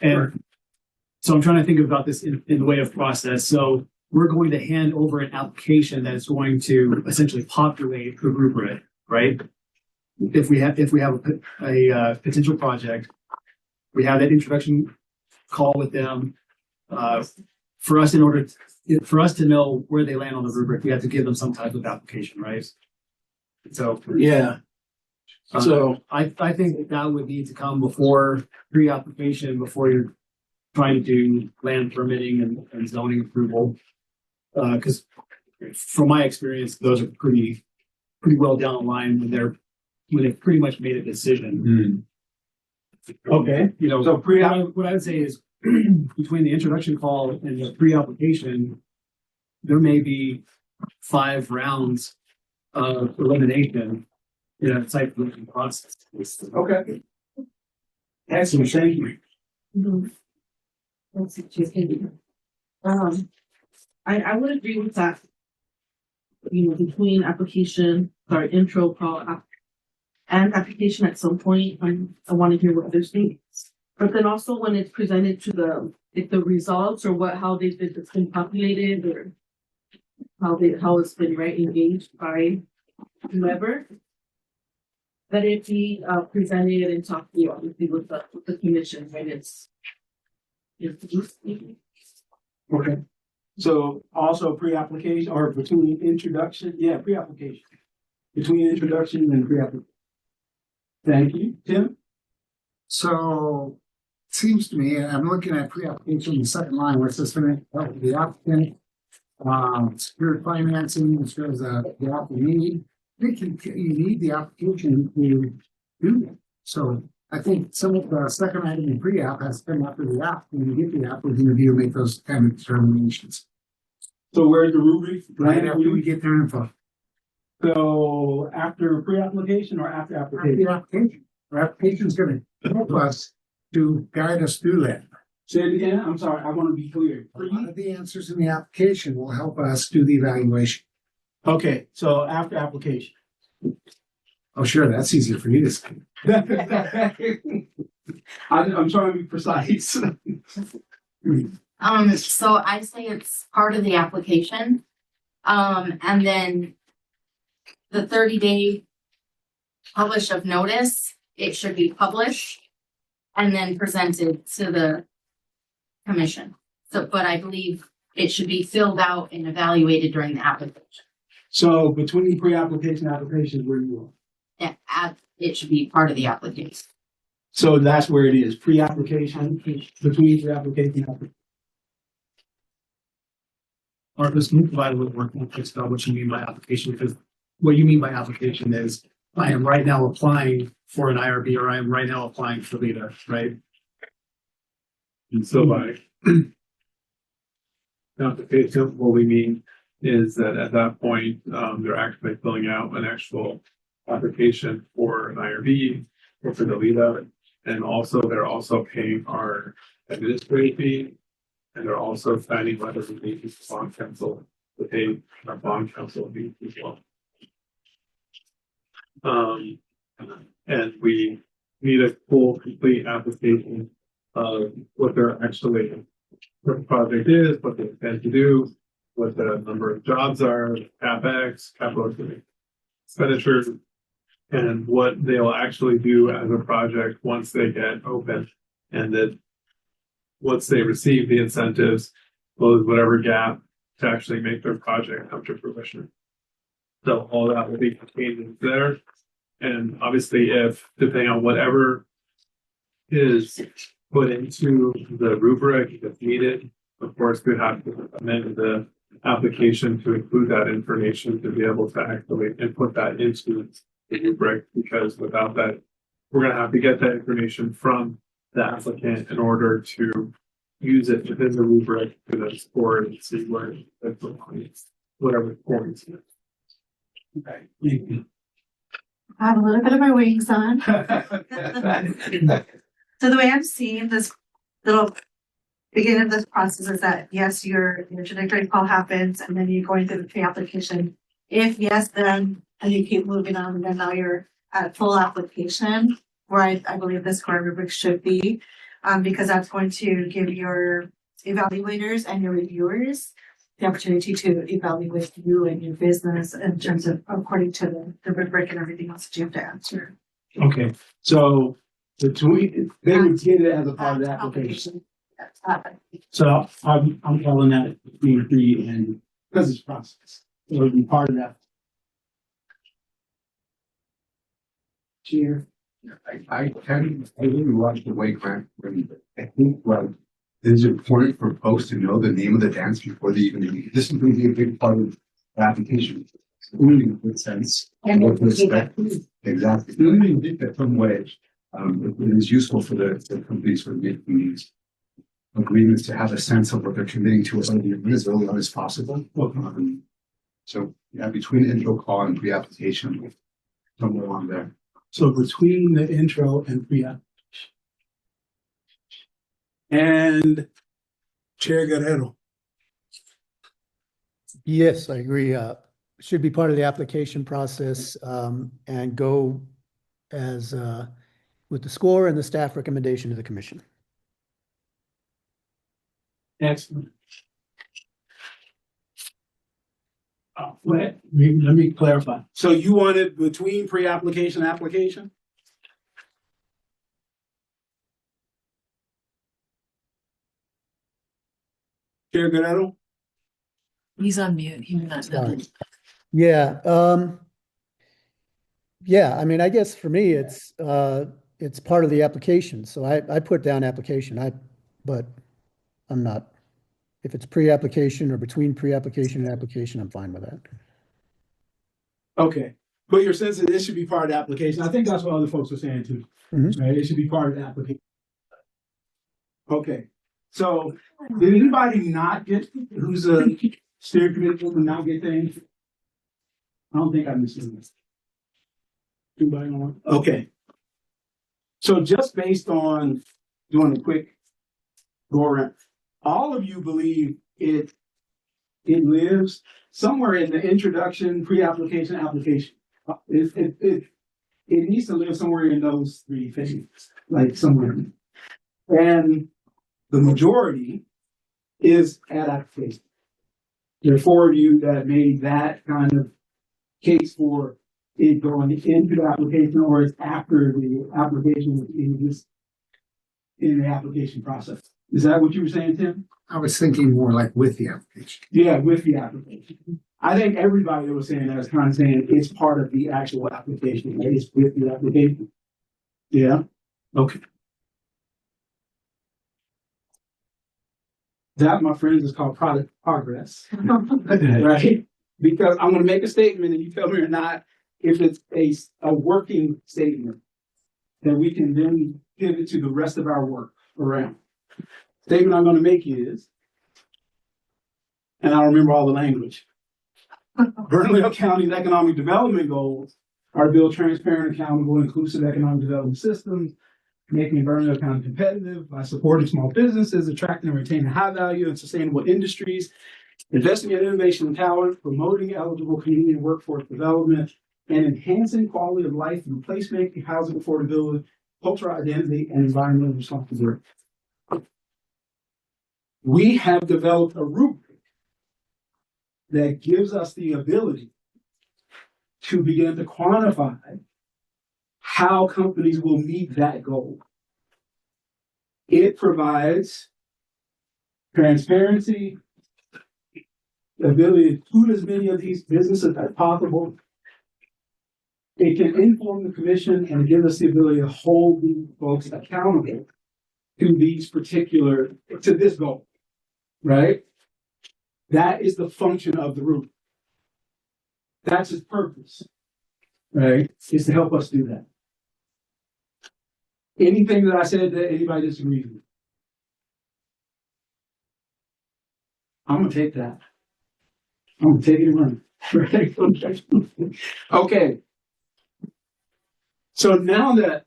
And so I'm trying to think about this in the way of process. So we're going to hand over an application that is going to essentially populate the rubric, right? If we have a potential project, we have that introduction call with them. For us to know where they land on the rubric, we have to give them some type of application, right? So Yeah. So I think that would need to come before pre-application, before you're trying to do land permitting and zoning approval. Because from my experience, those are pretty well down the line when they've pretty much made a decision. okay. You know, So what I would say is between the introduction call and the pre-application, there may be 5 rounds of elimination in a site selection process. Okay. Excellent. Thank you. I would agree with that. You know, between intro call and application at some point, I want to hear what others think. But then also when it's presented to the results or how it's been populated or how it's been engaged by whoever, that it be presented and talked to obviously with the commission when it's. Okay. So also pre-application or between introduction, pre-application. Between introduction and pre-application. Thank you, Tim. So seems to me, and I'm looking at pre-application, the second line where it says the applicant, secured financing, it shows the applicant need. I think you need the application to do that. So I think some of the second item in pre-app has to come after the app. When you get the app, we're going to review, make those kind of determinations. So where's the rubric? Right after we get their info. So after pre-application or after After application? the application. Our application is going to help us to guide us through that. Say it again. I'm sorry. I want to be clear. A lot of the answers in the application will help us do the evaluation. Okay, so after application. Oh, sure, that's easier for you to say. I'm trying to be precise. So I say it's part of the application. And then the 30-day publish of notice, it should be published and then presented to the commission. So, but I believe it should be filled out and evaluated during the application. So between pre-application and application, where you are. It should be part of the application. So that's where it is. Pre-application, between pre-application and application. Marcus, can you provide a little more context about what you mean by application? Because what you mean by application is I am right now applying for an IRB or I am right now applying for LEDA, right? And so by application, what we mean is that at that point, they're actually filling out an actual application for an IRB or for the LEDA. And also, they're also paying our administrative fee. And they're also signing letters of maintenance to bond counsel to pay our bond counsel fees as well. And we need a full, complete application of what their actually what the project is, what they intend to do, what the number of jobs are, CapEx, capital expenditures, and what they'll actually do as a project once they get open, and that once they receive the incentives, close whatever gap to actually make their project come to fruition. So all that will be contained in there. And obviously, if depending on whatever is put into the rubric, if needed, of course, we have to amend the application to include that information to be able to actually input that into the rubric, because without that, we're going to have to get that information from the applicant in order to use it within the rubric to then score it and see where it belongs, whatever points. Okay. Thank you. I have a little bit of my wings on. So the way I'm seeing this little beginning of this process is that, yes, your introductory call happens and then you're going through the pre-application. If yes, then and you keep moving on, and then now you're at full application, where I believe this core rubric should be, because that's going to give your evaluators and your reviewers the opportunity to evaluate you and your business in terms of according to the rubric and everything else that you have to answer. Okay, so between they would get it as a part of the application. So I'm calling that between three and because it's process. It would be part of that. Chair. I really like the way Grant, I think like it's important for folks to know the name of the dance before they even, this is going to be a big part of the application. Really good sense. of what to expect. Exactly. Really think that some way, it is useful for the companies who are making these agreements to have a sense of what they're committing to as early on as possible. So yeah, between intro call and pre-application, somewhere along there. So between the intro and pre-application. And Chair Guerrero. Yes, I agree. Should be part of the application process, and go as with the score and the staff recommendation to the commission. Excellent. Let me clarify. So you want it between pre-application and application? Chair Guerrero? He's on mute. He may not know. Sorry. Yeah. Yeah. I mean, I guess for me, it's it's part of the application. So I put down application, but I'm not, if it's pre-application or between pre-application and application, I'm fine with that. Okay, but your sense that this should be part of the application, I think that's what other folks are saying too, Mhm. right? It should be part of the application. Okay, so did anybody not get, who's a steering committee member not get things? I don't think I missed this. Anybody on? Okay. So just based on doing a quick go around, all of you believe it lives somewhere in the introduction, pre-application, application. It needs to live somewhere in those three phases, like somewhere. And the majority is at application. There are 4 of you that made that kind of case for it going into the application, or it's after the application in the application process. Is that what you were saying, Tim? I was thinking more like with the application. Yeah, with the application. I think everybody that was saying that was kind of saying it's part of the actual application, right? It's with the application. Yeah, okay. That, my friends, is called product progress, right? Because I'm going to make a statement and you tell me or not if it's a working statement that we can then pivot to the rest of our work around. Statement I'm going to make is, and I don't remember all the language. Bernalillo County's economic development goals are to build transparent, accountable, inclusive economic development systems, making Bernalillo County competitive by supporting small businesses, attracting and retaining high value and sustainable industries, investing in innovation and talent, promoting eligible community and workforce development, and enhancing quality of life through placemaking, housing affordability, cultural identity, and environmental responsibility. We have developed a rubric that gives us the ability to begin to quantify how companies will meet that goal. It provides transparency, the ability to include as many of these businesses as possible. It can inform the commission and give us the ability to hold these folks accountable to this goal, right? That is the function of the rubric. That's its purpose, right? Is to help us do that. Anything that I said that anybody disagrees with? I'm gonna take that. I'm gonna take it and run. Okay. So now that,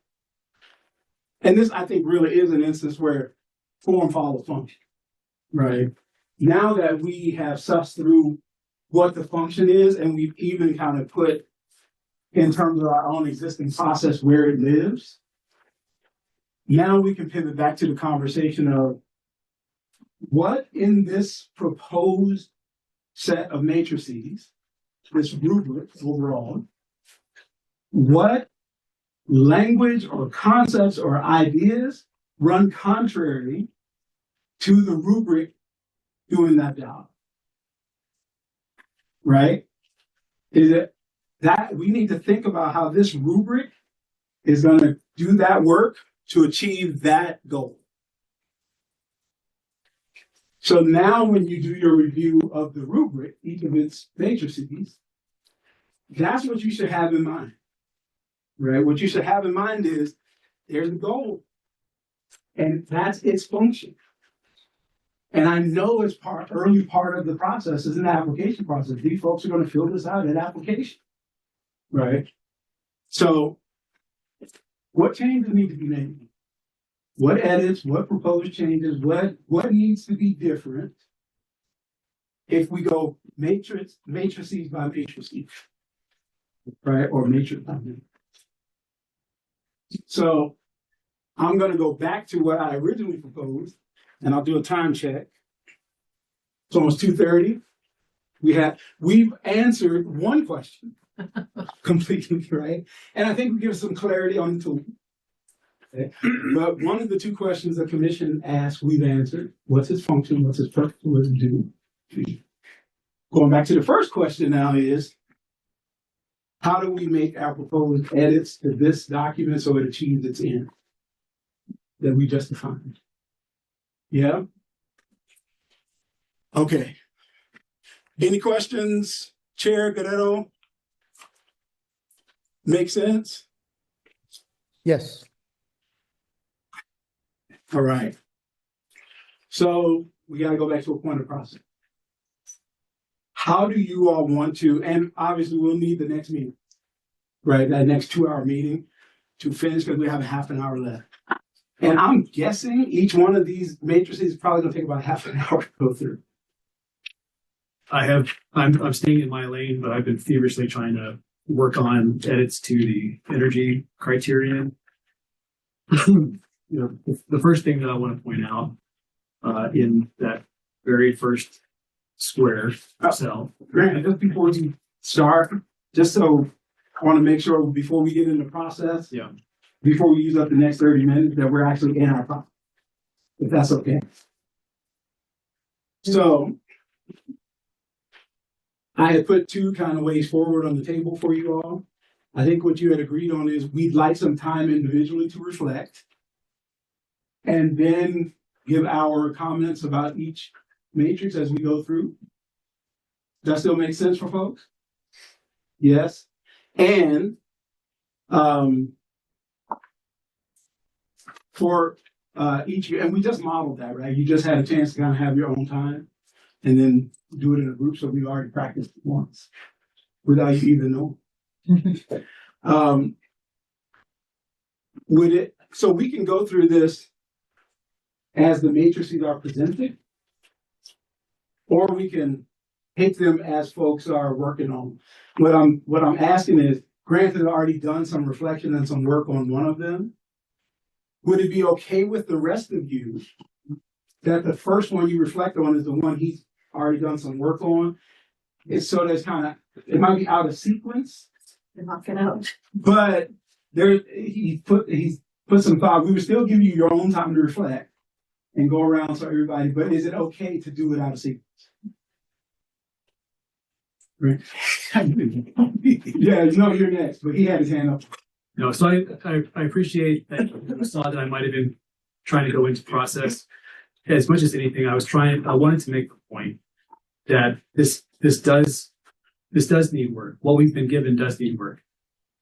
and this I think really is an instance where form follows function, right? Now that we have sussed through what the function is, and we've even kind of put in terms of our own existing process where it lives, now we can pivot back to the conversation of what in this proposed set of matrices, this rubric overall, what language or concepts or ideas run contrary to the rubric doing that job, right? Is it that we need to think about how this rubric is going to do that work to achieve that goal? So now when you do your review of the rubric, each of its matrices, that's what you should have in mind, right? What you should have in mind is there's the goal and that's its function. And I know it's early part of the process is an application process. These folks are going to fill this out in application, right? So what changes need to be made? What edits, what proposed changes, what needs to be different if we go matrices by matrices, right? Or matrix by matrix. So I'm going to go back to what I originally proposed, and I'll do a time check. It's almost 2:30. We've answered one question completely, right? And I think we give some clarity on the tool. Okay. But one of the 2 questions the commission asked, we've answered. What's its function? What's its purpose? What does it do? Going back to the first question now is, how do we make our proposed edits to this document so it achieves its end that we just defined? Yeah? Okay. Any questions, Chair Guerrero? Make sense? Yes. All right. So we got to go back to a point of process. How do you all want to, and obviously we'll need the next meeting, right? That next 2-hour meeting to finish because we have a half an hour left. And I'm guessing each one of these matrices is probably going to take about half an hour to go through. I'm staying in my lane, but I've been feverishly trying to work on edits to the energy criterion. The first thing that I want to point out in that very first square cell. Grant, just before you start, just so I want to make sure before we get into the process, before we use up the next 30 minutes, that we're actually in our process, if that's okay. So I had put two kind of ways forward on the table for you all. I think what you had agreed on is we'd like some time individually to reflect and then give our comments about each matrix as we go through. Does that still make sense for folks? Yes. And for each, and we just modeled that, right? You just had a chance to kind of have your own time and then do it in a group. So we already practiced it once without you even knowing. So we can go through this as the matrices are presented, or we can take them as folks are working on. What I'm asking is, Grant has already done some reflection and some work on one of them. Would it be okay with the rest of you that the first one you reflect on is the one he's already done some work on? It's so that's kind of, it might be out of sequence. Knock it out. But he's put some thought. We would still give you your own time to reflect and go around so everybody, but is it okay to do it out of sequence? Right. Yeah, no, you're next, but he had his hand up. No, so I appreciate that you saw that I might have been trying to go into process. As much as anything, I wanted to make the point that this does need work. What we've been given does need work.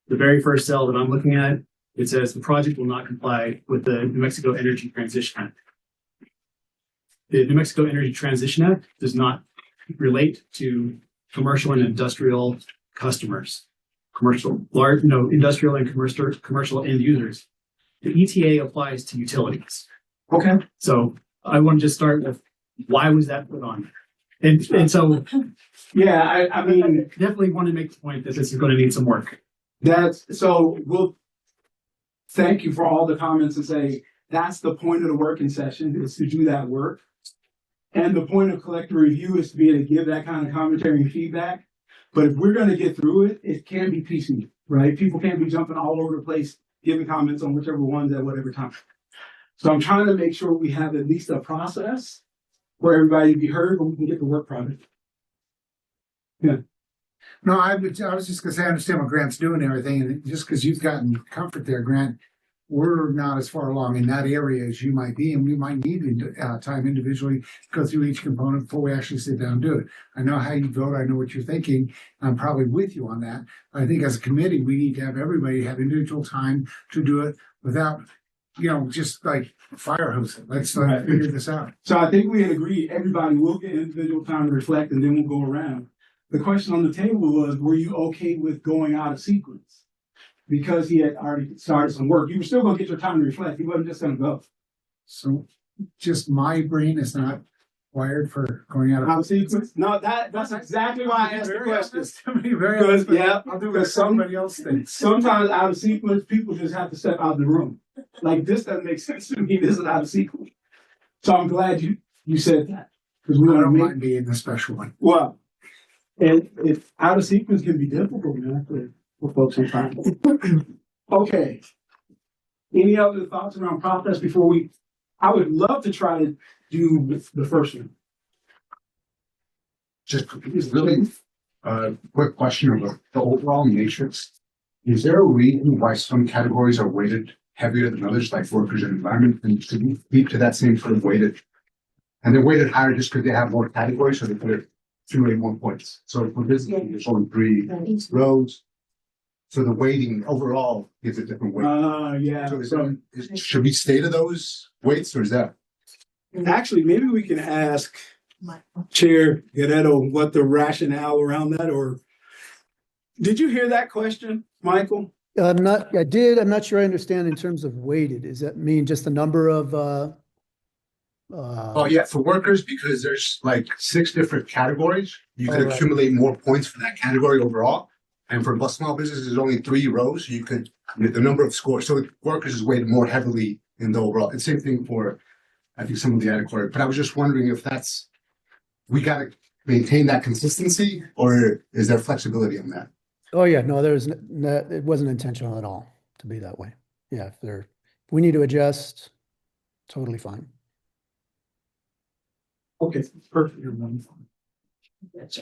The very first cell that I'm looking at, it says the project will not comply with the New Mexico Energy Transition Act. The New Mexico Energy Transition Act does not relate to commercial and industrial customers, industrial and commercial end users. The ETA applies to utilities. Okay. So I want to just start with why was that put on? And so, yeah, I mean, definitely want to make the point that this is going to need some work. We'll thank you for all the comments and say that's the point of the working session is to do that work. And the point of collective review is to be able to give that kind of commentary and feedback. But if we're going to get through it, it can be piecemeal, right? People can't be jumping all over the place, giving comments on whichever ones at whatever time. So I'm trying to make sure we have at least a process where everybody be heard, but we can get the work product. Yeah. No, I was just gonna say, I understand what Grant's doing and everything, and just because you've gotten comfort there, Grant, we're not as far along in that area as you might be, and we might need time individually to go through each component before we actually sit down and do it. I know how you vote, I know what you're thinking, I'm probably with you on that. I think as a committee, we need to have everybody have individual time to do it without, just like fire hose it. Let's figure this out. So I think we had agreed everybody will get individual time to reflect and then we'll go around. The question on the table was, were you okay with going out of sequence? Because he had already started some work. You were still going to get your time to reflect. He wasn't just going to go. So just my brain is not wired for going out of sequence. No, that's exactly why I asked the question. I'll do what somebody else thinks. Sometimes out of sequence, people just have to step out of the room. Like this doesn't make sense to me. This is out of sequence. So I'm glad you said that. Because we don't mind being the special one. Well, and if out of sequence can be difficult, man, for folks sometimes. Okay. Any other thoughts around process before I would love to try to do the first one. Just really Quick question about the overall matrix. Is there a reason why some categories are weighted heavier than others, like workers and environment, and should we keep to that same sort of weighted? And they're weighted higher just because they have more categories, so they put it 2 more points. So for this, there's only 3 rows. So the weighting overall gives a different weight. Yeah. So should we stay to those weights, or is that? Actually, maybe we can ask Chair Guerrero what the rationale around that, or did you hear that question, Michael? I did. I'm not sure I understand in terms of weighted. Does that mean just the number of, Oh yeah, for workers, because there's like 6 different categories. You could Right. accumulate more points for that category overall. And for small businesses, there's only 3 rows. You could, the number of scores. So workers is weighted more heavily in the overall. And same thing for, I think, some of the category. But I was just wondering if we got to maintain that consistency, or is there flexibility on that? Oh, yeah, no, it wasn't intentional at all to be that way. Yeah, if we need to adjust, totally fine. Okay, perfect.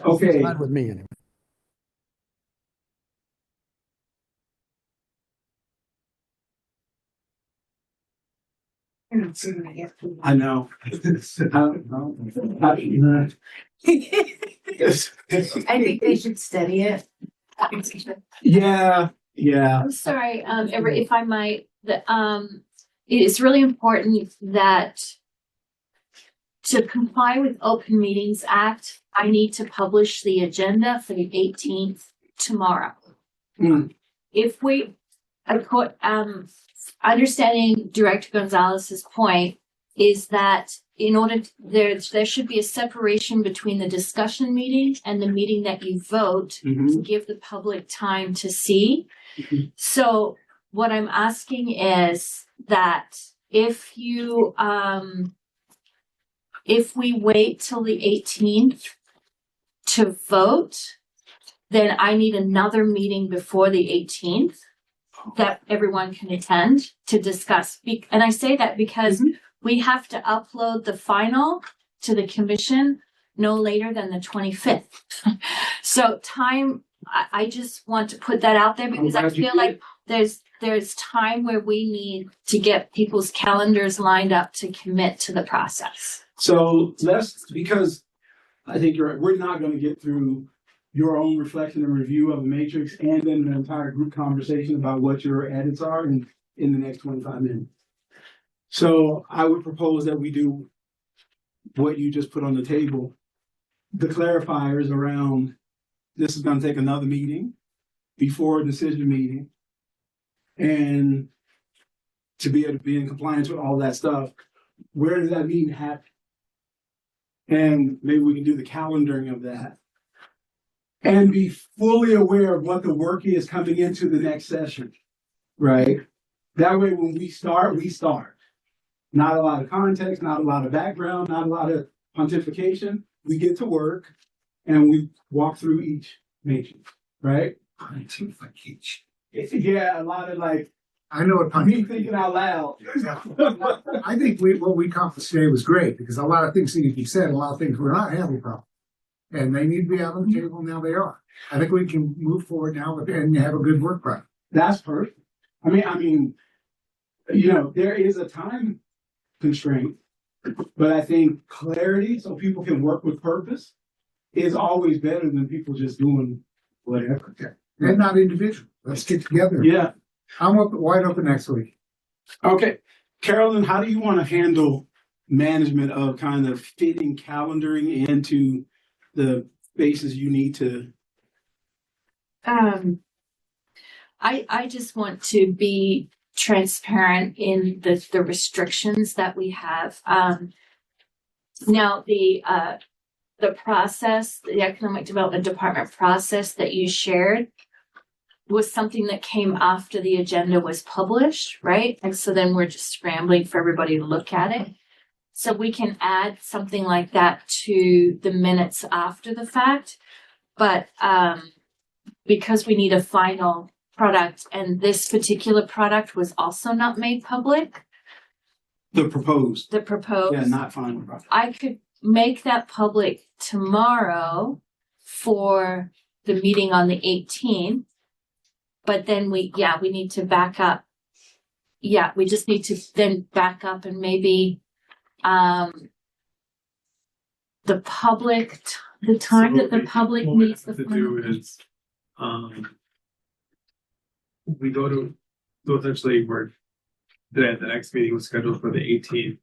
Okay. Fine with me anyway. I know. I think they should study it. Yeah, yeah. I'm sorry, if I might, it is really important that to comply with Open Meetings Act, I need to publish the agenda for the 18th tomorrow. If we, understanding Director Gonzalez's point is that in order there should be a separation between the discussion meeting and the meeting that you vote to give the public time to see. So what I'm asking is that if we wait till the 18th to vote, then I need another meeting before the 18th that everyone can attend to discuss. And I say that because we have to upload the final to the commission no later than the 25th. So I just want to put that out there because I feel like there's time where we need to get people's calendars lined up to commit to the process. So because I think you're right, we're not going to get through your own reflection and review of the matrix and then an entire group conversation about what your edits are in the next 25 minutes. So I would propose that we do what you just put on the table, the clarifiers around this is going to take another meeting before a decision meeting, and to be able to be in compliance with all that stuff. Where does that meeting happen? And maybe we can do the calendaring of that and be fully aware of what the work is coming into the next session, right? That way, when we start, we start. Not a lot of context, not a lot of background, not a lot of pontification. We get to work and we walk through each matrix, right? Yeah, a lot of I know what me thinking out loud. I think what we accomplished today was great because a lot of things need to be said, a lot of things were not having a problem. And they need to be out on the table, now they are. I think we can move forward now and have a good work product. That's perfect. I mean, there is a time constraint, but I think clarity so people can work with purpose is always better than people just doing whatever. Okay. And not individual. Let's get together. Yeah. I'm wide open next week. Okay. Carolyn, how do you want to handle management of kind of fitting calendaring into the spaces you need to? I just want to be transparent in the restrictions that we have. Now the process, the Economic Development Department process that you shared was something that came after the agenda was published, right? And so then we're just scrambling for everybody to look at it. So we can add something like that to the minutes after the fact. But because we need a final product and this particular product was also not made public. The proposed. Yeah, not final product. I could make that public tomorrow for the meeting on the 18th. But then we need to back up. Yeah, we just need to then back up and maybe, the time that the public What we needs the have to final. do is, we go to, so essentially the next meeting was scheduled for the 18th.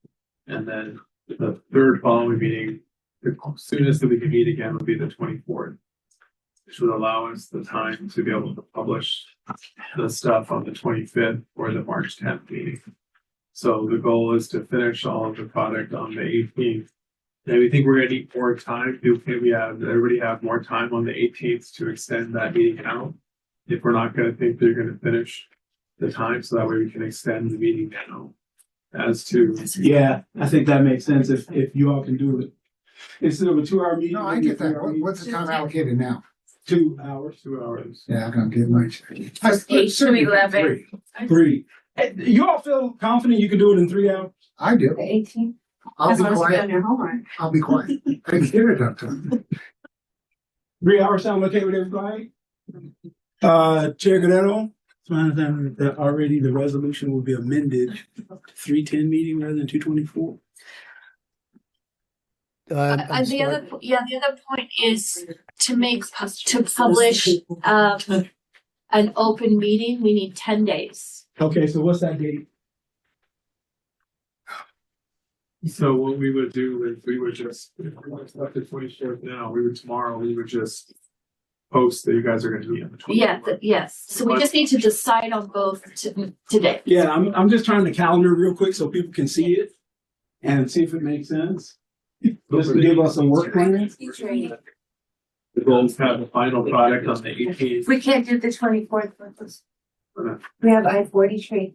And then the third following meeting, the soonest that we can meet again would be the 24th. Which would allow us the time to be able to publish the stuff on the 25th or the March 10th meeting. So the goal is to finish all of the product on the 18th. And we think we're gonna need more time. Everybody have more time on the 18th to extend that meeting out? If we're not gonna think they're gonna finish the time, so that way we can extend the meeting now. As to, Yeah, I think that makes sense if you all can do it. Instead of a 2-hour meeting. No, I maybe a get that. 3-hour meeting. What's the time allocated now? 2 hours. 2 hours. Yeah, I don't get much. 8 to 11. 3. You all feel confident you can do it in 3 hours? I do. The 18th. I'll be That's supposed to be on quiet. your homework. I'll be quiet. I can get it up to him. 3 hours sound okay with everybody? Chair Guerrero, it's my understanding that already the resolution will be amended to 3:10 meeting rather than 2:24. I'm The sorry. other point is to publish, an open meeting, we need 10 days. Okay, so what's that date? So what we would do is we would just, if we want to start the 24th now, tomorrow, we would just post that you guys are gonna meet on the 24th. Yes, so we just need to decide on both today. Yeah, I'm just trying to calendar real quick so people can see it and see if it makes sense. Just to give us a work plan. The goal is to have the final product on the 18th. We can't do the 24th with us. We have I-40 tree.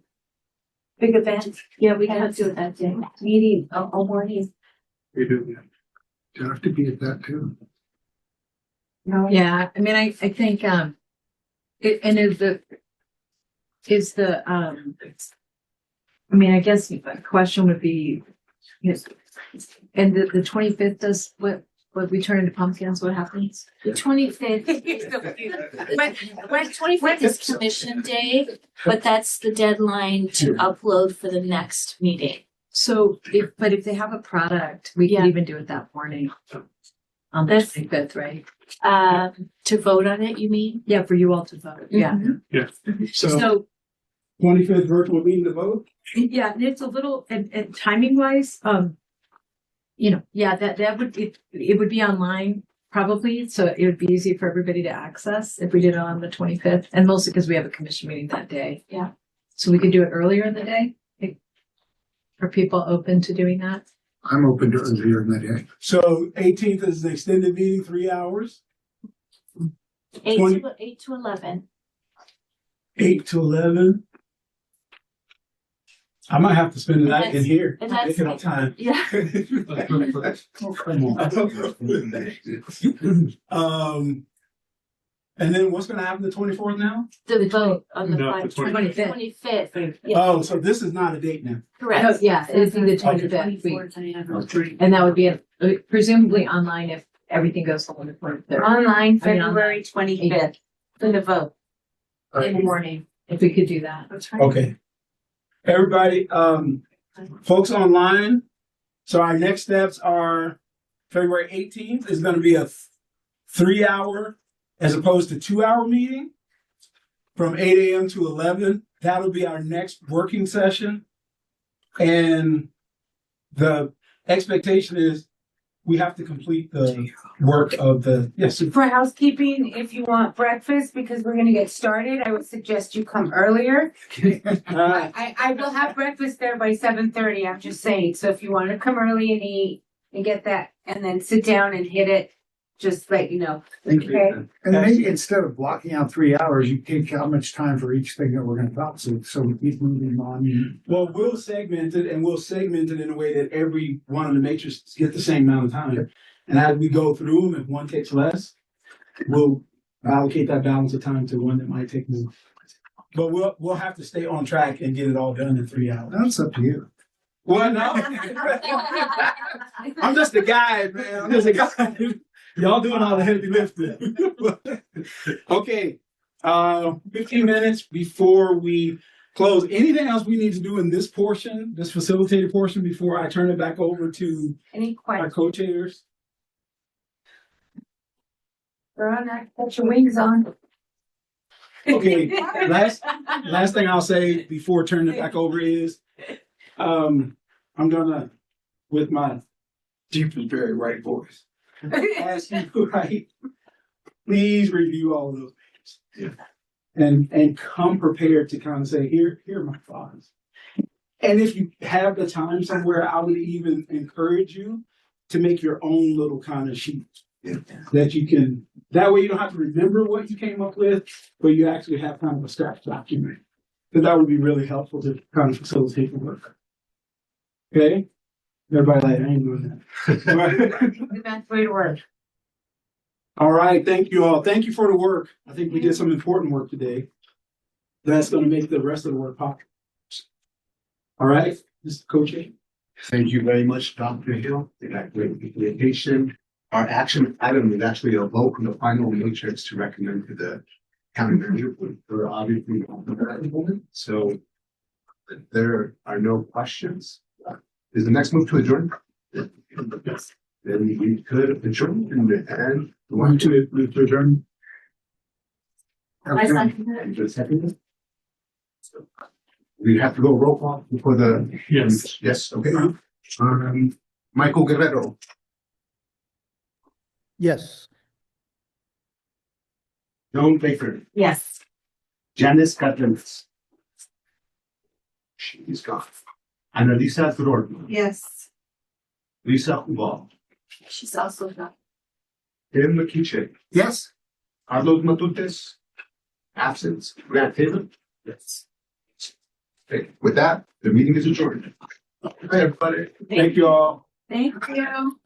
Big event. Yeah, we have to do it that day. Meeting, all morning. We do, Do you have to be at that too? No. Yeah, I mean, I think, I mean, I guess the question would be, yes, and the 25th does, what we turn into pumpkins, what happens? The 25th. When 25th is commission day, but that's the deadline to upload for the next meeting. So if they have a product, we Yeah. can even do it that morning. On the That's- 25th, right? To vote on it, you mean? Yeah, for you all to vote, yeah. Yeah. So 25th virtual meeting to vote? Yeah, and it's a little, and timing wise, that would, it would be online probably, so it would be easy for everybody to access if we did it on the 25th, and mostly because we have a commission meeting that day. Yeah. So we could do it earlier in the day? Are people open to doing that? I'm open to earlier in the day. So 18th is an extended meeting, 3 hours, 8 20 to 11. 8 to 11. I might have to spend the night in That's- here. and that's- Making up time. Yeah. Oh, come on. And then what's gonna happen the 24th now? The vote on the No, the 25th. 25th. Yeah, Oh, so this is not a date now. correct. Oh, yeah, it'd be the 25th. And that would be presumably online if everything goes on the 23rd. Online, February 25th, for the vote. In the morning, if we could do that. That's right. Okay. Everybody, folks online, so our next steps are February 18th is gonna be a 3-hour as opposed to 2-hour meeting from 8 a.m. to 11. That'll be our next working session. And the expectation is we have to complete the work of the, yes, For housekeeping, if you want breakfast, because we're gonna get started, I would suggest you come earlier. I will have breakfast there by 7:30, I'm just saying, so if you wanna come early and eat and get that, and then sit down and hit it, just let you know. Thank you. Okay. And maybe instead of blocking out 3 hours, you take how much time for each thing that we're gonna talk, so we keep moving on. well, we'll segment it in a way that every one of the matrices get the same amount of time. And as we go through them, if one takes less, we'll allocate that balance of time to one that might take more. But we'll have to stay on track and get it all done in 3 hours. That's up to you. Well, no. I'm just a guide, man. I'm just a guide. Y'all doing all the heavy lifting. Okay, 15 minutes before we close. Anything else we need to do in this portion, this facilitated portion, before I turn it back over to Any our questions? co-chairs? Veronica, put your wings on. Okay, last thing I'll say before turning it back over is, I'm gonna, with my deep and very right voice, ask you, right, please review all of those pages. And come prepared to kind of say, here are my thoughts. And if you have the time somewhere, I would even encourage you to make your own little kind of sheet that you can, that way you don't have to remember what you came up with, but you actually have kind of a scratch document. Because that would be really helpful to kind of facilitate the work. Okay? Everybody like, I ain't doing that. The best way to work. All right, thank you all. Thank you for the work. I think we did some important work today. That's going to make the rest of the work possible. All right, Mr. Coach. Thank you very much, Dr. Hill, for that great presentation. Our action item is actually a vote on the final matrix to recommend to the county manager for obviously. So if there are no questions, is the next move to adjourn? Yes. Then we could adjourn and Want to move to adjourn? I second it. We have to go roll call before the. Yes. Yes, okay. Michael Guerrero, Yes. Joan Baker, Yes. Janice Catlanes. She's gone. Annalisa Thornton, Yes. Lisa Ubal, She's also not. Tim McKeechick, Yes. Carlos Matutes, absent, Grant Taylor. Yes. Okay, with that, the meeting is adjourned. Hi, everybody. Thank you all. Thank you.